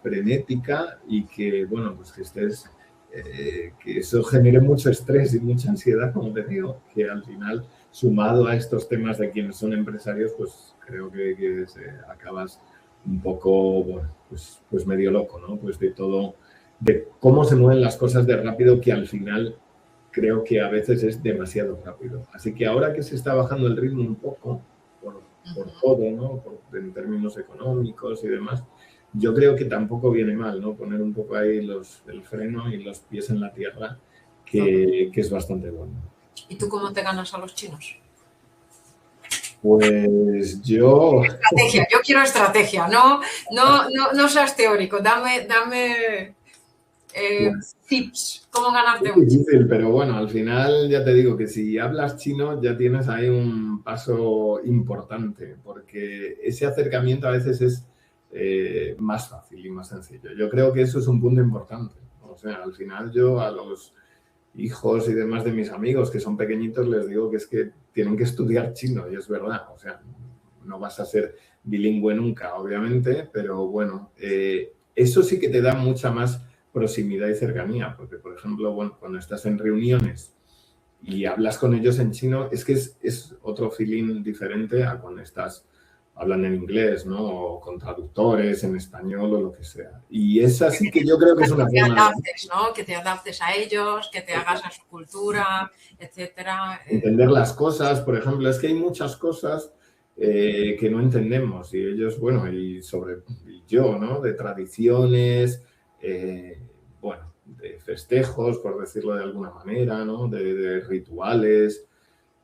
S3: frenética y que, bueno, pues que estés, que eso genere mucho estrés y mucha ansiedad, como te digo, que al final, sumado a estos temas de quienes son empresarios, pues creo que acabas un poco, bueno, pues medio loco, ¿no? Pues de todo, de cómo se mueven las cosas de rápido, que al final creo que a veces es demasiado rápido. Así que ahora que se está bajando el ritmo un poco, por todo, ¿no? En términos económicos y demás, yo creo que tampoco viene mal, ¿no? Poner un poco ahí el freno y los pies en la tierra, que es bastante bueno.
S2: ¿Y tú cómo te ganas a los chinos?
S3: Pues yo...
S2: Estrategia, yo quiero estrategia, no seas teórico, dame tips, cómo ganarte
S3: Es
S2: un chino.
S3: difícil, pero bueno, al final ya te digo que si hablas chino ya tienes ahí un paso importante, porque ese acercamiento a veces es más fácil y más sencillo. Yo creo que eso es un punto importante. O sea, al final yo a los hijos y demás de mis amigos que son pequeñitos les digo que es que tienen que estudiar chino, y es verdad. O sea, no vas a ser bilingüe nunca, obviamente, pero bueno, eso sí que te da mucha más proximidad y cercanía, porque, por ejemplo, bueno, cuando estás en reuniones y hablas con ellos en chino, es que es otro feeling diferente a cuando hablan en inglés, ¿no? O con traductores en español o lo que sea. Y esa sí que yo creo que es una forma
S2: te adaptes, ¿no? Que te adaptes a ellos, que te hagas a su cultura, etcétera.
S3: Entender las cosas, por ejemplo, es que hay muchas cosas que no entendemos, y ellos, bueno, y yo, ¿no? De tradiciones, bueno, de festejos, por decirlo de alguna manera, ¿no? De rituales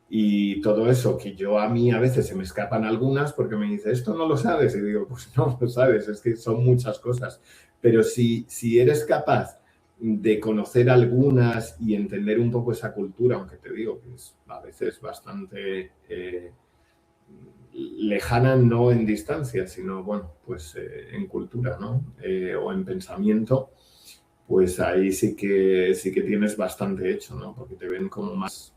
S3: y todo eso, que yo a mí a veces se me escapan algunas porque me dice, esto no lo sabes, y digo, pues no lo sabes, es que son muchas cosas, pero si eres capaz de conocer algunas y entender un poco esa cultura, aunque te digo que es a veces bastante lejana, no en distancia, sino, bueno, pues en cultura, ¿no? O en pensamiento, pues ahí sí que tienes bastante hecho, ¿no? Porque te ven como más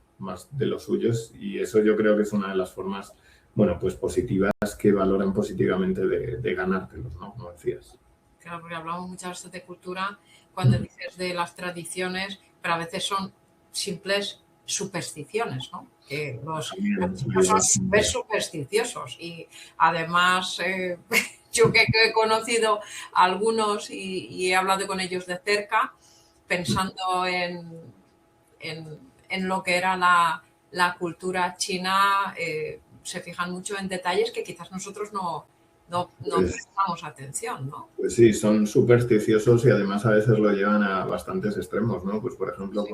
S3: de los suyos, y eso yo creo que es una de las formas, bueno, pues positivas, que valoran positivamente de ganártelos, ¿no? Como decías.
S2: Claro, porque hablamos muchas veces de cultura cuando dices de las tradiciones, pero a veces son simples supersticiones, ¿no? Que los chinos son súper supersticiosos, y además yo que he conocido a algunos y he hablado con ellos de cerca, pensando en lo que era la cultura china, se fijan mucho en detalles que quizás nosotros no prestamos atención, ¿no?
S3: Pues sí, son supersticiosos y además a veces lo llevan a bastantes extremos, ¿no? Pues por ejemplo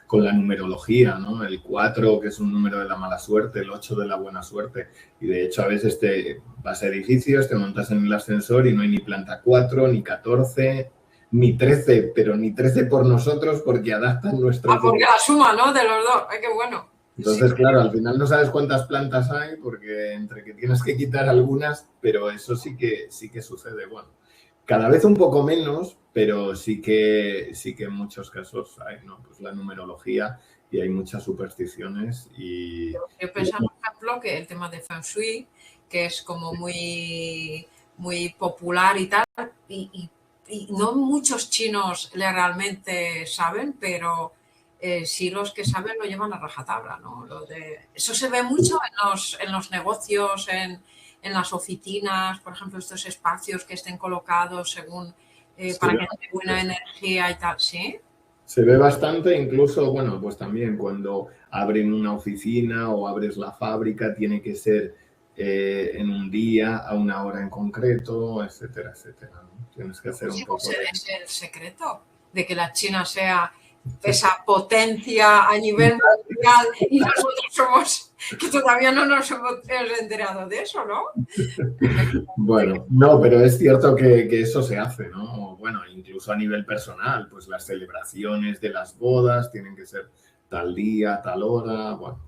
S3: con la numerología, ¿no? El 4, que es un número de la mala suerte, el 8 de la buena suerte. Y de hecho a veces te vas a edificios, te montas en el ascensor y no hay ni planta 4, ni 14, ni 13, pero ni 13 por nosotros, porque adaptan nuestro...
S2: porque la suma, ¿no? De los dos. ¡Ay, qué bueno!
S3: Entonces, claro, al final no sabes cuántas plantas hay, porque entre que tienes que quitar algunas, pero eso sí que sucede. Bueno, cada vez un poco menos, pero sí que en muchos casos hay, ¿no? Pues la numerología, y hay muchas supersticiones y...
S2: Yo pensaba, por ejemplo, que el tema de Feng Shui, que es como muy, muy popular y tal, y no muchos chinos le realmente saben, pero sí los que saben lo llevan a rajatabla, ¿no? Eso se ve mucho en los negocios, en las oficinas, por ejemplo, estos espacios que estén colocados según para que haya buena energía y tal, ¿sí?
S3: Se ve bastante, incluso, bueno, pues también cuando abren una oficina o abres la fábrica, tiene que ser en un día, a una hora en concreto, etcétera, etcétera, ¿no? Tienes que hacer un poco
S2: Es el secreto de que la China sea esa potencia a nivel mundial y nosotros somos, que todavía no nos hemos enterado de eso, ¿no?
S3: Bueno, no, pero es cierto que eso se hace, ¿no? Bueno, incluso a nivel personal, pues las celebraciones de las bodas tienen que ser tal día, tal hora, bueno.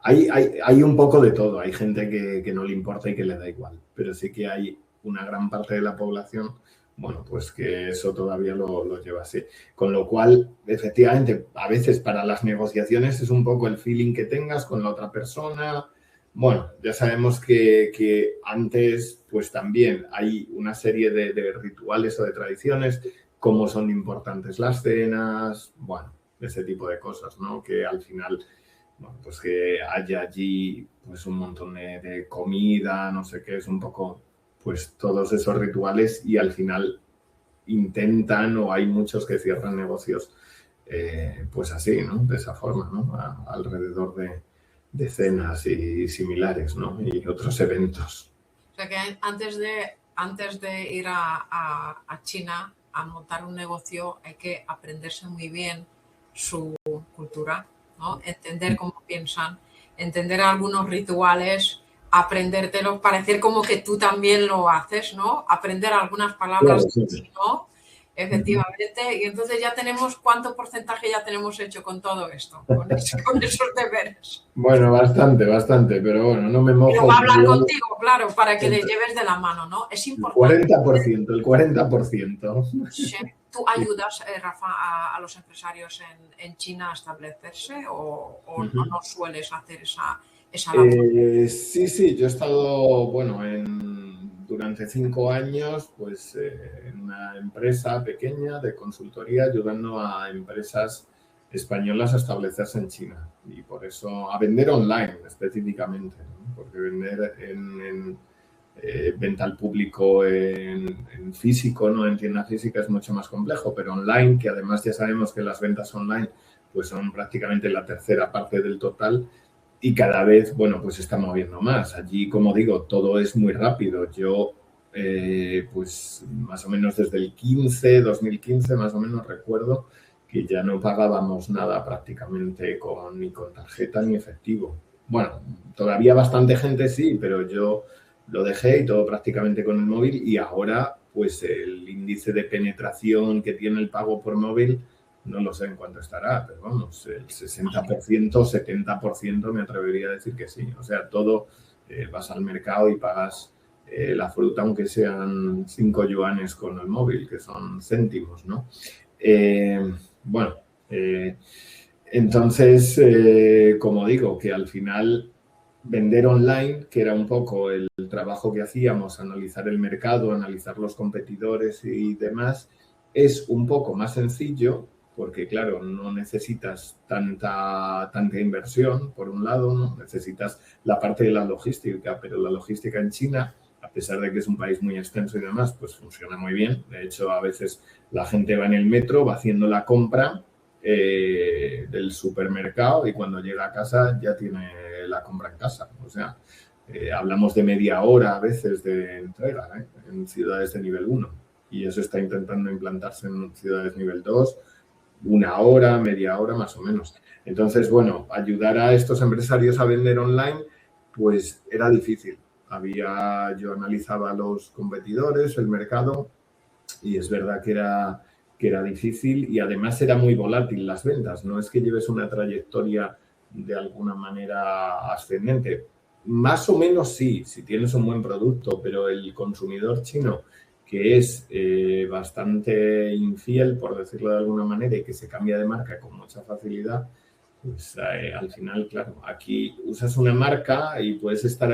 S3: Hay un poco de todo, hay gente que no le importa y que le da igual, pero sí que hay una gran parte de la población, bueno, pues que eso todavía lo lleva así. Con lo cual, efectivamente, a veces para las negociaciones es un poco el feeling que tengas con la otra persona. Bueno, ya sabemos que antes, pues también hay una serie de rituales o de tradiciones, como son importantes las cenas, bueno, ese tipo de cosas, ¿no? Que al final, bueno, pues que haya allí pues un montón de comida, no sé qué, es un poco, pues todos esos rituales y al final intentan o hay muchos que cierran negocios pues así, ¿no? De esa forma, ¿no? Alrededor de cenas y similares, ¿no? Y otros eventos.
S2: O sea que antes de ir a China a montar un negocio hay que aprenderse muy bien su cultura, ¿no? Entender cómo piensan, entender algunos rituales, aprendértelos, parecer como que tú también lo haces, ¿no? Aprender algunas palabras,
S3: Claro, sí.
S2: ¿no? Efectivamente, y entonces ya tenemos, ¿cuánto porcentaje ya tenemos hecho con todo esto? Con esos deberes.
S3: Bueno, bastante, pero bueno, no me
S2: Pero
S3: mojo.
S2: va a hablar contigo, claro, para que le lleves de la mano, ¿no? Es
S3: El
S2: importante.
S3: 40%, el 40%.
S2: Sí. ¿Tú ayudas, Rafa, a los empresarios en China a establecerse o no sueles hacer esa labor?
S3: Sí, yo he estado, bueno, durante 5 años, pues en una empresa pequeña de consultoría ayudando a empresas españolas a establecerse en China y por eso a vender online específicamente, ¿no? Porque vender en venta al público en físico, no en tienda física es mucho más complejo, pero online, que además ya sabemos que las ventas online pues son prácticamente la tercera parte del total y cada vez, bueno, pues se está moviendo más. Allí, como digo, todo es muy rápido. Yo, pues más o menos desde el 2015, más o menos recuerdo que ya no pagábamos nada prácticamente ni con tarjeta ni efectivo. Bueno, todavía bastante gente sí, pero yo lo dejé y todo prácticamente con el móvil y ahora pues el índice de penetración que tiene el pago por móvil no lo sé en cuánto estará, pero vamos, el 60%, 70% me atrevería a decir que sí. O sea, todo vas al mercado y pagas la fruta aunque sean 5 yuanes con el móvil, que son céntimos, ¿no? Bueno, entonces, como digo, que al final vender online, que era un poco el trabajo que hacíamos, analizar el mercado, analizar los competidores y demás, es un poco más sencillo porque, claro, no necesitas tanta inversión, por un lado, ¿no? Necesitas la parte de la logística, pero la logística en China, a pesar de que es un país muy extenso y demás, pues funciona muy bien. De hecho, a veces la gente va en el metro, va haciendo la compra del supermercado y cuando llega a casa ya tiene la compra en casa. O sea, hablamos de media hora a veces de entrega en ciudades de nivel 1 y eso está intentando implantarse en ciudades nivel 2, 1 hora, media hora más o menos. Entonces, bueno, ayudar a estos empresarios a vender online pues era difícil. Yo analizaba los competidores, el mercado y es verdad que era difícil y además era muy volátil las ventas. No es que lleves una trayectoria de alguna manera ascendente. Más o menos sí, si tienes un buen producto, pero el consumidor chino que es bastante infiel, por decirlo de alguna manera, y que se cambia de marca con mucha facilidad, pues al final, claro, aquí usas una marca y puedes estar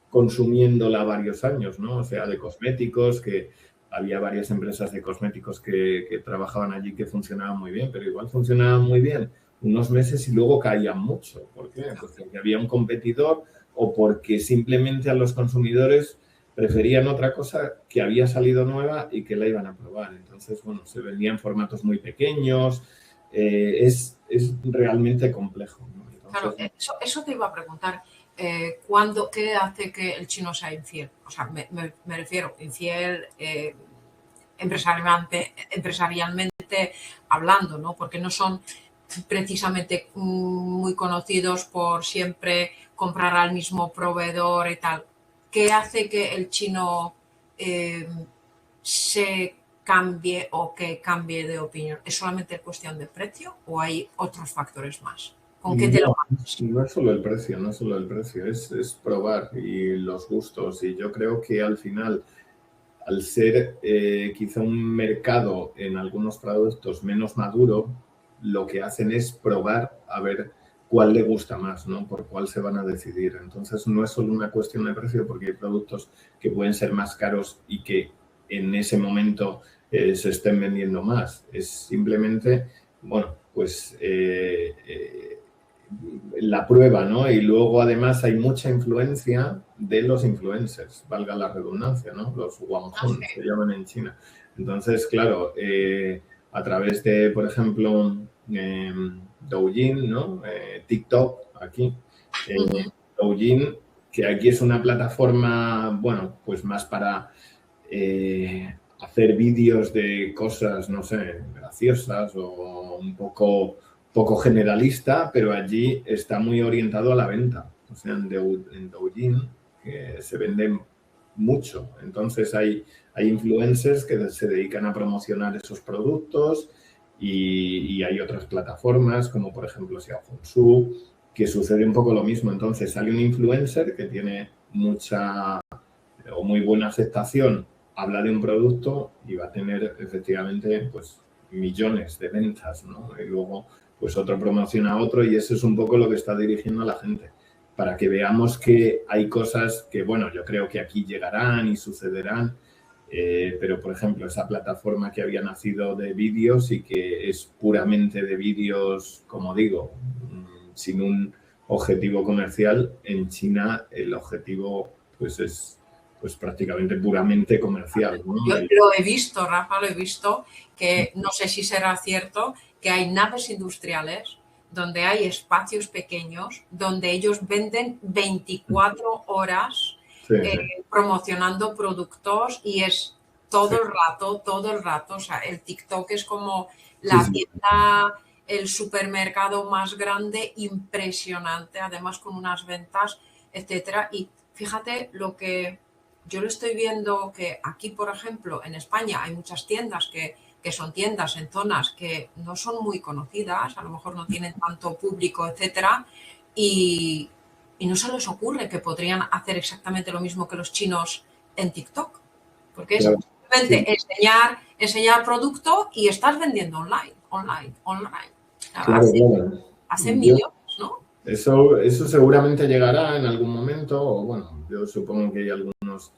S3: consumiéndola varios años, ¿no? O sea, de cosméticos, que había varias empresas de cosméticos que trabajaban allí que funcionaban muy bien, pero igual funcionaban muy bien unos meses y luego caían mucho. ¿Por qué? Pues porque había un competidor o porque simplemente a los consumidores preferían otra cosa que había salido nueva y que la iban a probar. Entonces, bueno, se vendía en formatos muy pequeños. Es realmente complejo, ¿no? Entonces,
S2: claro, eso te iba a preguntar. ¿Qué hace que el chino sea infiel? O sea, me refiero infiel empresarialmente hablando, ¿no? Porque no son precisamente muy conocidos por siempre comprar al mismo proveedor y tal. ¿Qué hace que el chino se cambie o que cambie de opinión? ¿Es solamente cuestión de precio o hay otros factores más? ¿Con qué te lo mandas?
S3: No es solo el precio, no es solo el precio, es probar y los gustos. Y yo creo que al final, al ser quizá un mercado en algunos productos menos maduro, lo que hacen es probar a ver cuál le gusta más, ¿no? Por cuál se van a decidir. Entonces, no es solo una cuestión de precio, porque hay productos que pueden ser más caros y que en ese momento se estén vendiendo más. Es simplemente, bueno, pues la prueba, ¿no? Y luego, además, hay mucha influencia de los influencers, valga la redundancia, ¿no? Los Wanhong se llaman en China. Entonces, claro, a través de, por ejemplo, Douyin, ¿no? TikTok, aquí. Douyin, que aquí es una plataforma, bueno, pues más para hacer vídeos de cosas, no sé, graciosas o un poco generalista, pero allí está muy orientado a la venta. O sea, en Douyin se vende mucho. Entonces hay influencers que se dedican a promocionar esos productos y hay otras plataformas como por ejemplo Xiaohongshu, que sucede un poco lo mismo. Entonces sale un influencer que tiene mucha o muy buena aceptación, habla de un producto y va a tener efectivamente pues millones de ventas, ¿no? Y luego pues otro promociona a otro y eso es un poco lo que está dirigiendo a la gente, para que veamos que hay cosas que, bueno, yo creo que aquí llegarán y sucederán, pero, por ejemplo, esa plataforma que había nacido de vídeos y que es puramente de vídeos, como digo, sin un objetivo comercial, en China el objetivo pues es pues prácticamente puramente comercial, ¿no?
S2: Yo lo he visto, Rafa, lo he visto, que no sé si será cierto, que hay naves industriales donde hay espacios pequeños, donde ellos venden 24 horas
S3: Sí,
S2: promocionando productos y es todo el rato. O sea, el TikTok es como la tienda, el supermercado más grande, impresionante, además con unas ventas, etcétera. Y fíjate lo que yo lo estoy viendo, que aquí, por ejemplo, en España hay muchas tiendas que son tiendas en zonas que no son muy conocidas, a lo mejor no tienen tanto público, etcétera, y no se les ocurre que podrían hacer exactamente lo mismo que los chinos en TikTok, porque es simplemente enseñar producto y estás vendiendo online. Hacen millones, ¿no?
S3: Eso seguramente llegará en algún momento, o bueno, yo supongo que hay algunos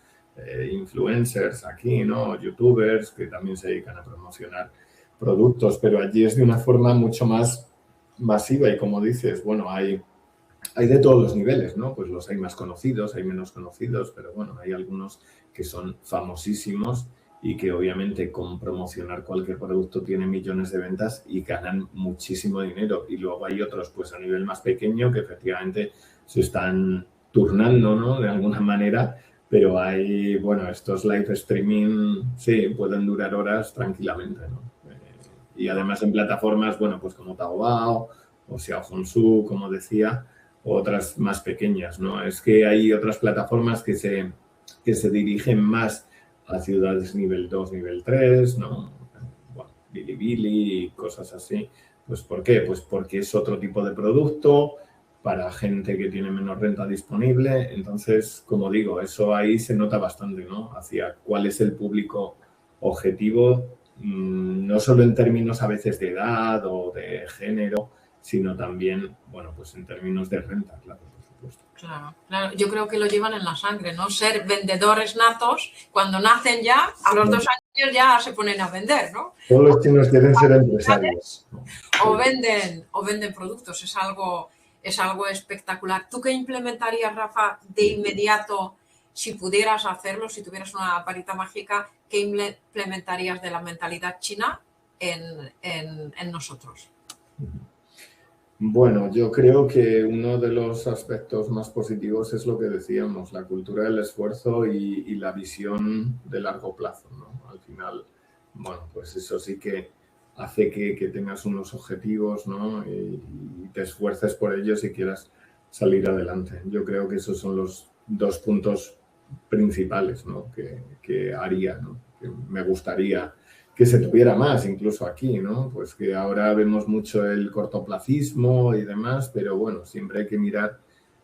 S3: influencers aquí, ¿no? Youtubers que también se dedican a promocionar productos, pero allí es de una forma mucho más masiva y como dices, bueno, hay de todos los niveles, ¿no? Pues los hay más conocidos, hay menos conocidos, pero bueno, hay algunos que son famosísimos y que obviamente con promocionar cualquier producto tienen millones de ventas y ganan muchísimo dinero. Y luego hay otros, pues a nivel más pequeño, que efectivamente se están turnando, ¿no? De alguna manera, pero hay, bueno, estos live streaming, sí, pueden durar horas tranquilamente, ¿no? Y además en plataformas, bueno, pues como Taobao o Xiaohongshu, como decía, o otras más pequeñas, ¿no? Es que hay otras plataformas que se dirigen más a ciudades nivel 2, nivel 3, ¿no? Bueno, Bilibili y cosas así. Pues ¿por qué? Pues porque es otro tipo de producto para gente que tiene menos renta disponible. Entonces, como digo, eso ahí se nota bastante, ¿no? Hacia cuál es el público objetivo, no solo en términos a veces de edad o de género, sino también, bueno, pues en términos de renta, claro, por supuesto.
S2: Claro. Yo creo que lo llevan en la sangre, ¿no? Ser vendedores natos, cuando nacen ya, a los 2 años ellos ya se ponen a vender, ¿no?
S3: Todos los chinos quieren ser empresarios.
S2: O venden productos, es algo espectacular. ¿Tú qué implementarías, Rafa, de inmediato, si pudieras hacerlo, si tuvieras una varita mágica, qué implementarías de la mentalidad china en nosotros?
S3: Bueno, yo creo que uno de los aspectos más positivos es lo que decíamos, la cultura del esfuerzo y la visión de largo plazo, ¿no? Al final, bueno, pues eso sí que hace que tengas unos objetivos, ¿no? Y te esfuerces por ellos y quieras salir adelante. Yo creo que esos son los dos puntos principales, ¿no? que haría, ¿no? Que me gustaría que se tuviera más, incluso aquí, ¿no? Pues que ahora vemos mucho el cortoplacismo y demás, pero bueno, siempre hay que mirar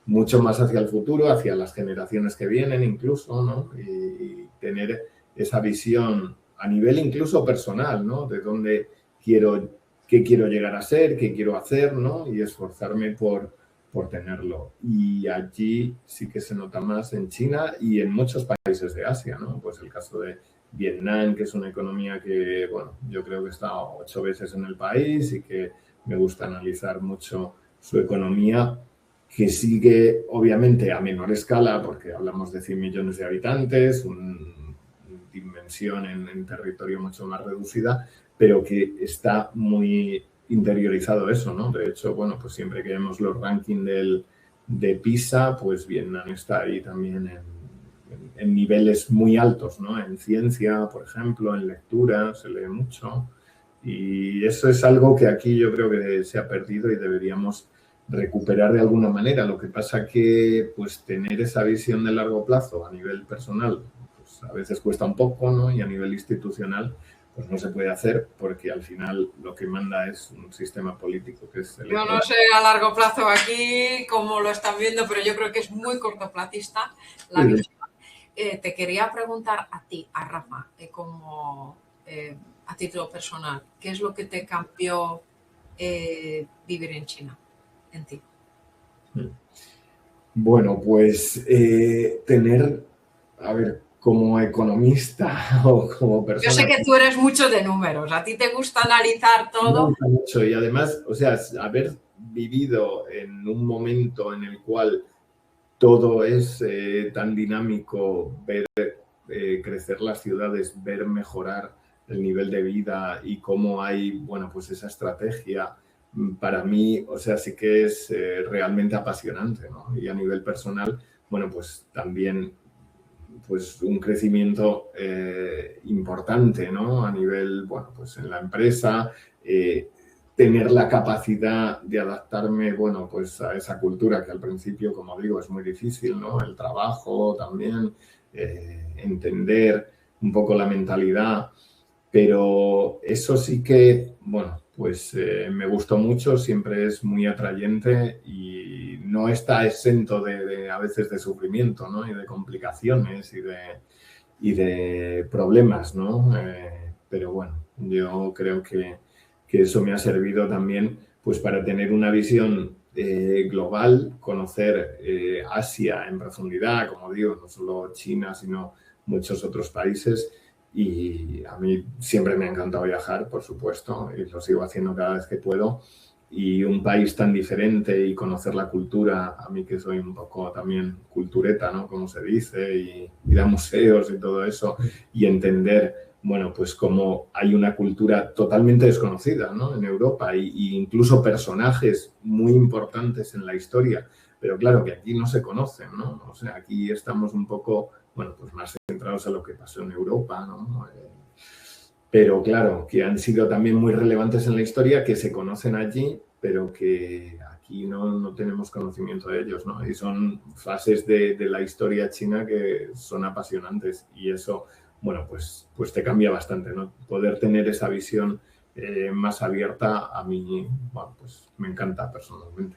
S3: mucho más hacia el futuro, hacia las generaciones que vienen incluso, ¿no? Y tener esa visión a nivel incluso personal, ¿no? De dónde qué quiero llegar a ser, qué quiero hacer, ¿no? Y esforzarme por tenerlo. Y allí sí que se nota más en China y en muchos países de Asia, ¿no? Pues el caso de Vietnam, que es una economía que, bueno, yo creo que he estado 8 veces en el país y que me gusta analizar mucho su economía, que sigue obviamente a menor escala, porque hablamos de 100 millones de habitantes, una dimensión en territorio mucho más reducida, pero que está muy interiorizado eso, ¿no? De hecho, bueno, pues siempre que vemos los rankings de PISA, pues Vietnam está ahí también en niveles muy altos, ¿no? En ciencia, por ejemplo, en lectura, se lee mucho. Y eso es algo que aquí yo creo que se ha perdido y deberíamos recuperar de alguna manera. Lo que pasa que, pues, tener esa visión de largo plazo a nivel personal, pues, a veces cuesta un poco, ¿no? Y a nivel institucional, pues no se puede hacer porque al final lo que manda es un sistema político que es
S2: Yo no sé a largo plazo aquí cómo lo están viendo, pero yo creo que es muy cortoplacista la visión. Te quería preguntar a ti, a Rafa, a título personal, ¿qué es lo que te cambió vivir en China, en ti?
S3: Bueno, pues a ver, como economista o como persona...
S2: Yo sé que tú eres mucho de números, a ti te gusta analizar todo.
S3: Me gusta mucho y además, o sea, haber vivido en un momento en el cual todo es tan dinámico, ver crecer las ciudades, ver mejorar el nivel de vida y cómo hay, bueno, pues esa estrategia, para mí, o sea, sí que es realmente apasionante, ¿no? Y a nivel personal, bueno, pues también pues un crecimiento importante, ¿no? A nivel, bueno, pues en la empresa, tener la capacidad de adaptarme, bueno, pues a esa cultura que al principio, como digo, es muy difícil, ¿no? El trabajo también, entender un poco la mentalidad, pero eso sí que, bueno, pues me gustó mucho, siempre es muy atrayente y no está exento a veces de sufrimiento, ¿no? Y de complicaciones y de problemas, ¿no? Pero bueno, yo creo que eso me ha servido también pues para tener una visión global, conocer Asia en profundidad, como digo, no solo China, sino muchos otros países. Y a mí siempre me ha encantado viajar, por supuesto, y lo sigo haciendo cada vez que puedo. Y un país tan diferente y conocer la cultura, a mí que soy un poco también cultureta, ¿no? Como se dice, y ir a museos y todo eso, y entender, bueno, pues cómo hay una cultura totalmente desconocida, ¿no? En Europa, y incluso personajes muy importantes en la historia, pero claro que aquí no se conocen, ¿no? O sea, aquí estamos un poco, bueno, pues más centrados a lo que pasó en Europa, ¿no? Pero claro, que han sido también muy relevantes en la historia, que se conocen allí, pero que aquí no tenemos conocimiento de ellos, ¿no? Y son fases de la historia china que son apasionantes y eso, bueno, pues te cambia bastante, ¿no? Poder tener esa visión más abierta a mí, bueno, pues me encanta personalmente.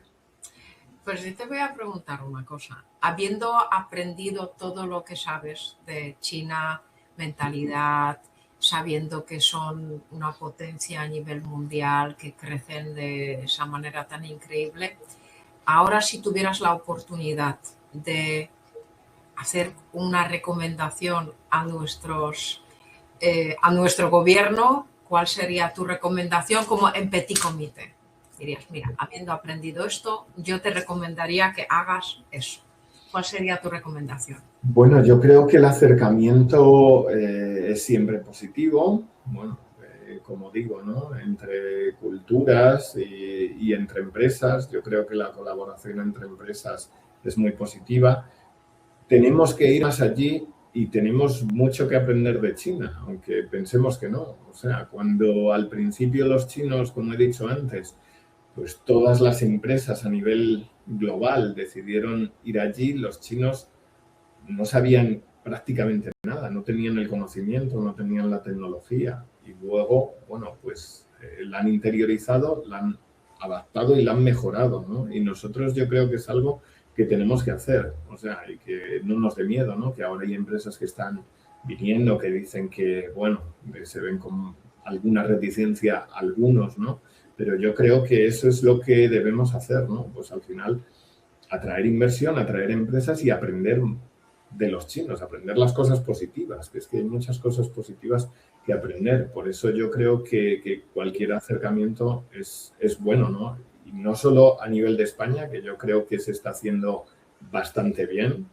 S2: Pues yo te voy a preguntar una cosa. Habiendo aprendido todo lo que sabes de China, mentalidad, sabiendo que son una potencia a nivel mundial, que crecen de esa manera tan increíble, ahora si tuvieras la oportunidad de hacer una recomendación a nuestros a nuestro gobierno, ¿cuál sería tu recomendación como en petit comité? Dirías, mira, habiendo aprendido esto, yo te recomendaría que hagas eso. ¿Cuál sería tu recomendación?
S3: Bueno, yo creo que el acercamiento es siempre positivo. Bueno, como digo, ¿no? Entre culturas y entre empresas, yo creo que la colaboración entre empresas es muy positiva. Tenemos que ir más allí y tenemos mucho que aprender de China, aunque pensemos que no. O sea, cuando al principio los chinos, como he dicho antes, pues todas las empresas a nivel global decidieron ir allí, los chinos no sabían prácticamente nada, no tenían el conocimiento, no tenían la tecnología y luego, bueno, pues la han interiorizado, la han adaptado y la han mejorado, ¿no? Y nosotros yo creo que es algo que tenemos que hacer, o sea, y que no nos dé miedo, ¿no? Que ahora hay empresas que están viniendo, que dicen que, bueno, se ven con alguna reticencia algunos, ¿no? Pero yo creo que eso es lo que debemos hacer, ¿no? Pues al final atraer inversión, atraer empresas y aprender de los chinos, aprender las cosas positivas, que es que hay muchas cosas positivas que aprender. Por eso yo creo que cualquier acercamiento es bueno, ¿no? Y no solo a nivel de España, que yo creo que se está haciendo bastante bien.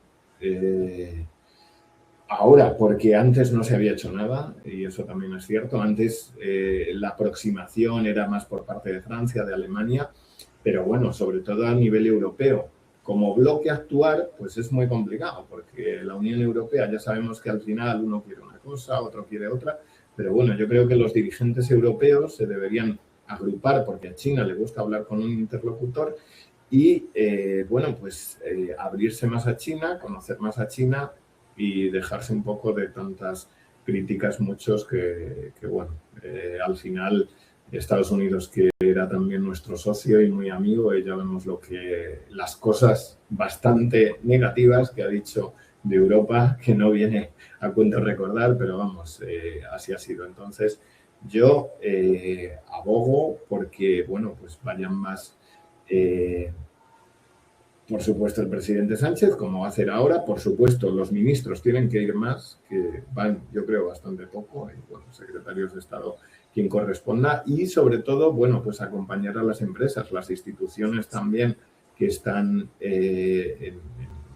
S3: Ahora, porque antes no se había hecho nada, y eso también es cierto. Antes la aproximación era más por parte de Francia, de Alemania, pero bueno, sobre todo a nivel europeo. Como bloque actuar, pues es muy complicado, porque la Unión Europea ya sabemos que al final uno quiere una cosa, otro quiere otra, pero bueno, yo creo que los dirigentes europeos se deberían agrupar, porque a China le gusta hablar con un interlocutor, y bueno, pues abrirse más a China, conocer más a China y dejarse un poco de tantas críticas, muchos que bueno, al final Estados Unidos, que era también nuestro socio y muy amigo, y ya vemos las cosas bastante negativas que ha dicho de Europa, que no viene a cuento recordar, pero vamos, así ha sido. Entonces, yo abogo porque, bueno, pues vayan más, por supuesto, el presidente Sánchez, como va a hacer ahora. Por supuesto, los ministros tienen que ir más, que van, yo creo, bastante poco, y bueno, secretarios de Estado quien corresponda, y sobre todo, bueno, pues acompañar a las empresas, las instituciones también que están en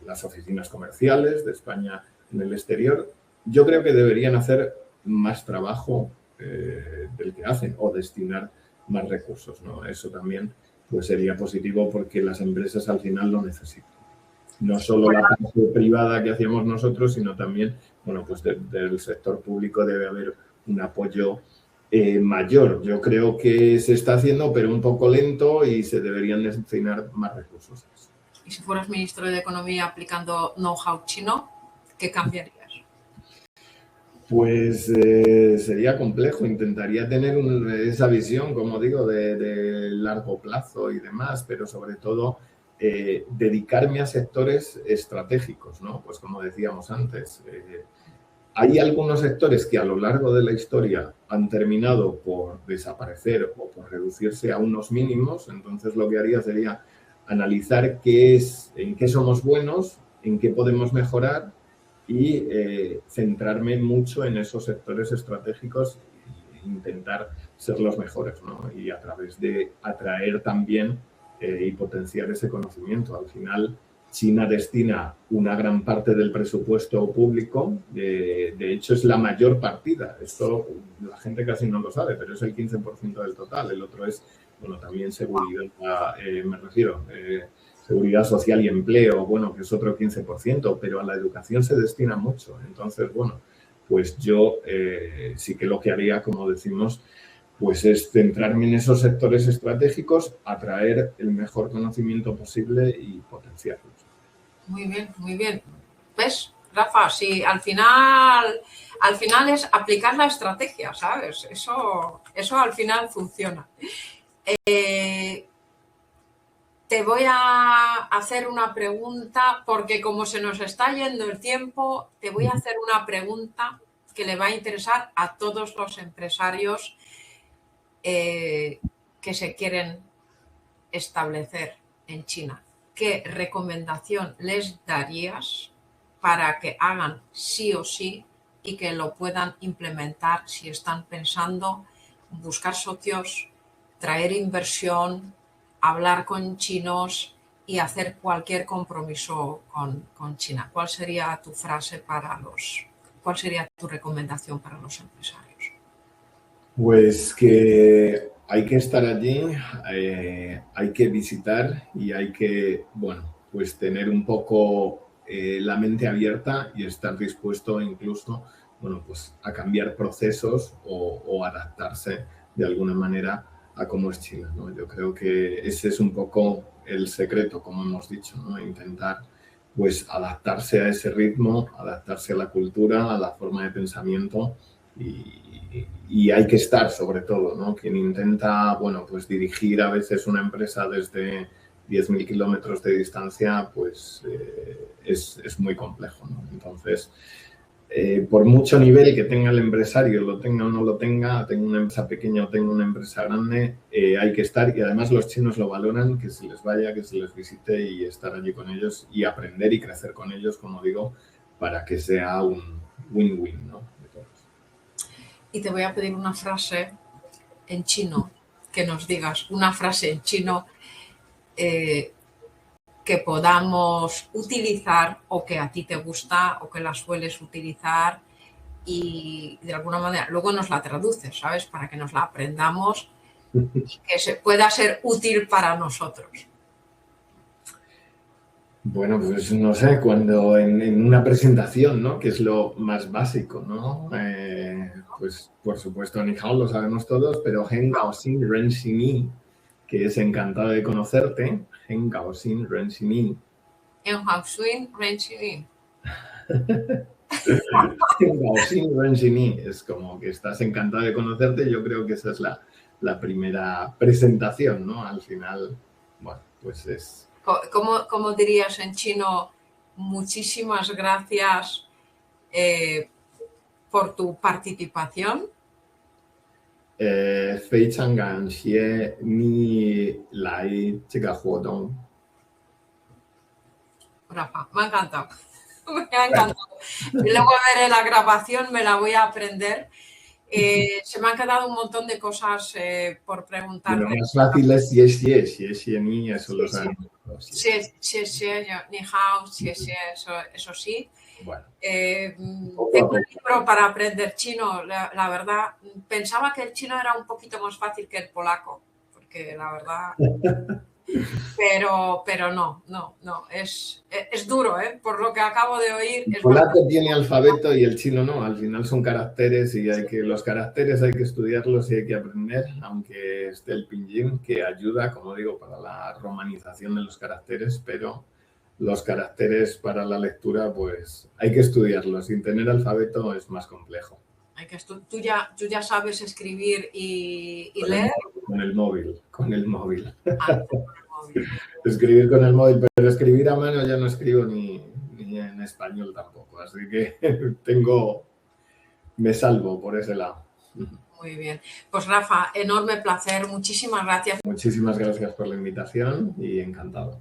S3: las oficinas comerciales de España en el exterior. Yo creo que deberían hacer más trabajo del que hacen, o destinar más recursos, ¿no? Eso también pues sería positivo, porque las empresas al final lo necesitan. No solo la parte privada que hacíamos nosotros, sino también, bueno, pues del sector público debe haber un apoyo mayor. Yo creo que se está haciendo, pero un poco lento, y se deberían destinar más recursos.
S2: Y si fueras ministro de Economía aplicando know-how chino, ¿qué cambiarías?
S3: Pues sería complejo. Intentaría tener esa visión, como digo, de largo plazo y demás, pero sobre todo dedicarme a sectores estratégicos, ¿no? Pues como decíamos antes, hay algunos sectores que a lo largo de la historia han terminado por desaparecer o por reducirse a unos mínimos. Entonces lo que haría sería analizar en qué somos buenos, en qué podemos mejorar, y centrarme mucho en esos sectores estratégicos e intentar ser los mejores, ¿no? Y a través de atraer también y potenciar ese conocimiento. Al final, China destina una gran parte del presupuesto público, de hecho es la mayor partida. Esto la gente casi no lo sabe, pero es el 15% del total. El otro es, bueno, también seguridad, me refiero, seguridad social y empleo, bueno, que es otro 15%, pero a la educación se destina mucho. Entonces, bueno, pues yo sí que lo que haría, como decimos, pues es centrarme en esos sectores estratégicos, atraer el mejor conocimiento posible y potenciarlos.
S2: Muy bien, muy bien. ¿Ves, Rafa? Sí, al final es aplicar la estrategia, ¿sabes? Eso al final funciona. Te voy a hacer una pregunta, porque como se nos está yendo el tiempo, te voy a hacer una pregunta que le va a interesar a todos los empresarios que se quieren establecer en China. ¿Qué recomendación les darías para que hagan sí o sí y que lo puedan implementar si están pensando buscar socios, traer inversión, hablar con chinos y hacer cualquier compromiso con China. ¿Cuál sería tu frase cuál sería tu recomendación para los empresarios?
S3: Pues que hay que estar allí, hay que visitar y hay que, bueno, pues tener un poco la mente abierta y estar dispuesto incluso, bueno, pues a cambiar procesos o adaptarse de alguna manera a cómo es China, ¿no? Yo creo que ese es un poco el secreto, como hemos dicho, ¿no? Intentar pues adaptarse a ese ritmo, adaptarse a la cultura, a la forma de pensamiento y hay que estar sobre todo, ¿no? Quien intenta, bueno, pues dirigir a veces una empresa desde 10.000 kilómetros de distancia, pues es muy complejo, ¿no? Entonces, por mucho nivel que tenga el empresario, lo tenga o no lo tenga una empresa pequeña o tenga una empresa grande, hay que estar y además los chinos lo valoran, que se les vaya, que se les visite y estar allí con ellos y aprender y crecer con ellos, como digo, para que sea un win-win, ¿no?
S2: Y te voy a pedir una frase en chino, que nos digas una frase en chino que podamos utilizar o que a ti te gusta o que la sueles utilizar y de alguna manera luego nos la traduces, ¿sabes? Para que nos la aprendamos y que pueda ser útil para nosotros.
S3: Bueno, pues no sé, cuando en una presentación, ¿no? Que es lo más básico, ¿no? Pues por supuesto, Ni hao lo sabemos todos, pero Hen Gao Xin Ren Xin Yi, que es encantado de conocerte. Hen Gao Xin Ren Xin Yi.
S2: En Huaxin, Ren Xin.
S3: Hen Gao Xin Ren Xin Yi. Es como que estás encantado de conocerte. Yo creo que esa es la primera presentación, ¿no? Al final, bueno, pues es...
S2: ¿Cómo dirías en chino? Muchísimas gracias por tu participación.
S3: 非常感谢你来这个活动。
S2: Rafa, me ha encantado. Me ha encantado. Luego veré la grabación, me la voy a aprender. Se me han quedado un montón de cosas por preguntarte.
S3: Lo más fácil es xie ni, eso lo sabemos.
S2: Ni hao, eso sí.
S3: Bueno,
S2: tengo un libro para aprender chino. La verdad, pensaba que el chino era un poquito más fácil que el polaco, porque la verdad... Pero no, es duro, por lo que acabo de oír.
S3: El polaco tiene alfabeto y el chino no, al final son caracteres y los caracteres hay que estudiarlos y hay que aprender, aunque esté el pinyin, que ayuda, como digo, para la romanización de los caracteres, pero los caracteres para la lectura, pues hay que estudiarlos. Sin tener alfabeto es más complejo.
S2: ¿Tú ya sabes escribir y leer?
S3: Con el móvil. Escribir con el móvil, pero escribir a mano ya no escribo ni en español tampoco, así que me salvo por ese lado.
S2: Muy bien. Pues Rafa, enorme placer, muchísimas gracias.
S3: Muchísimas gracias por la invitación y encantado.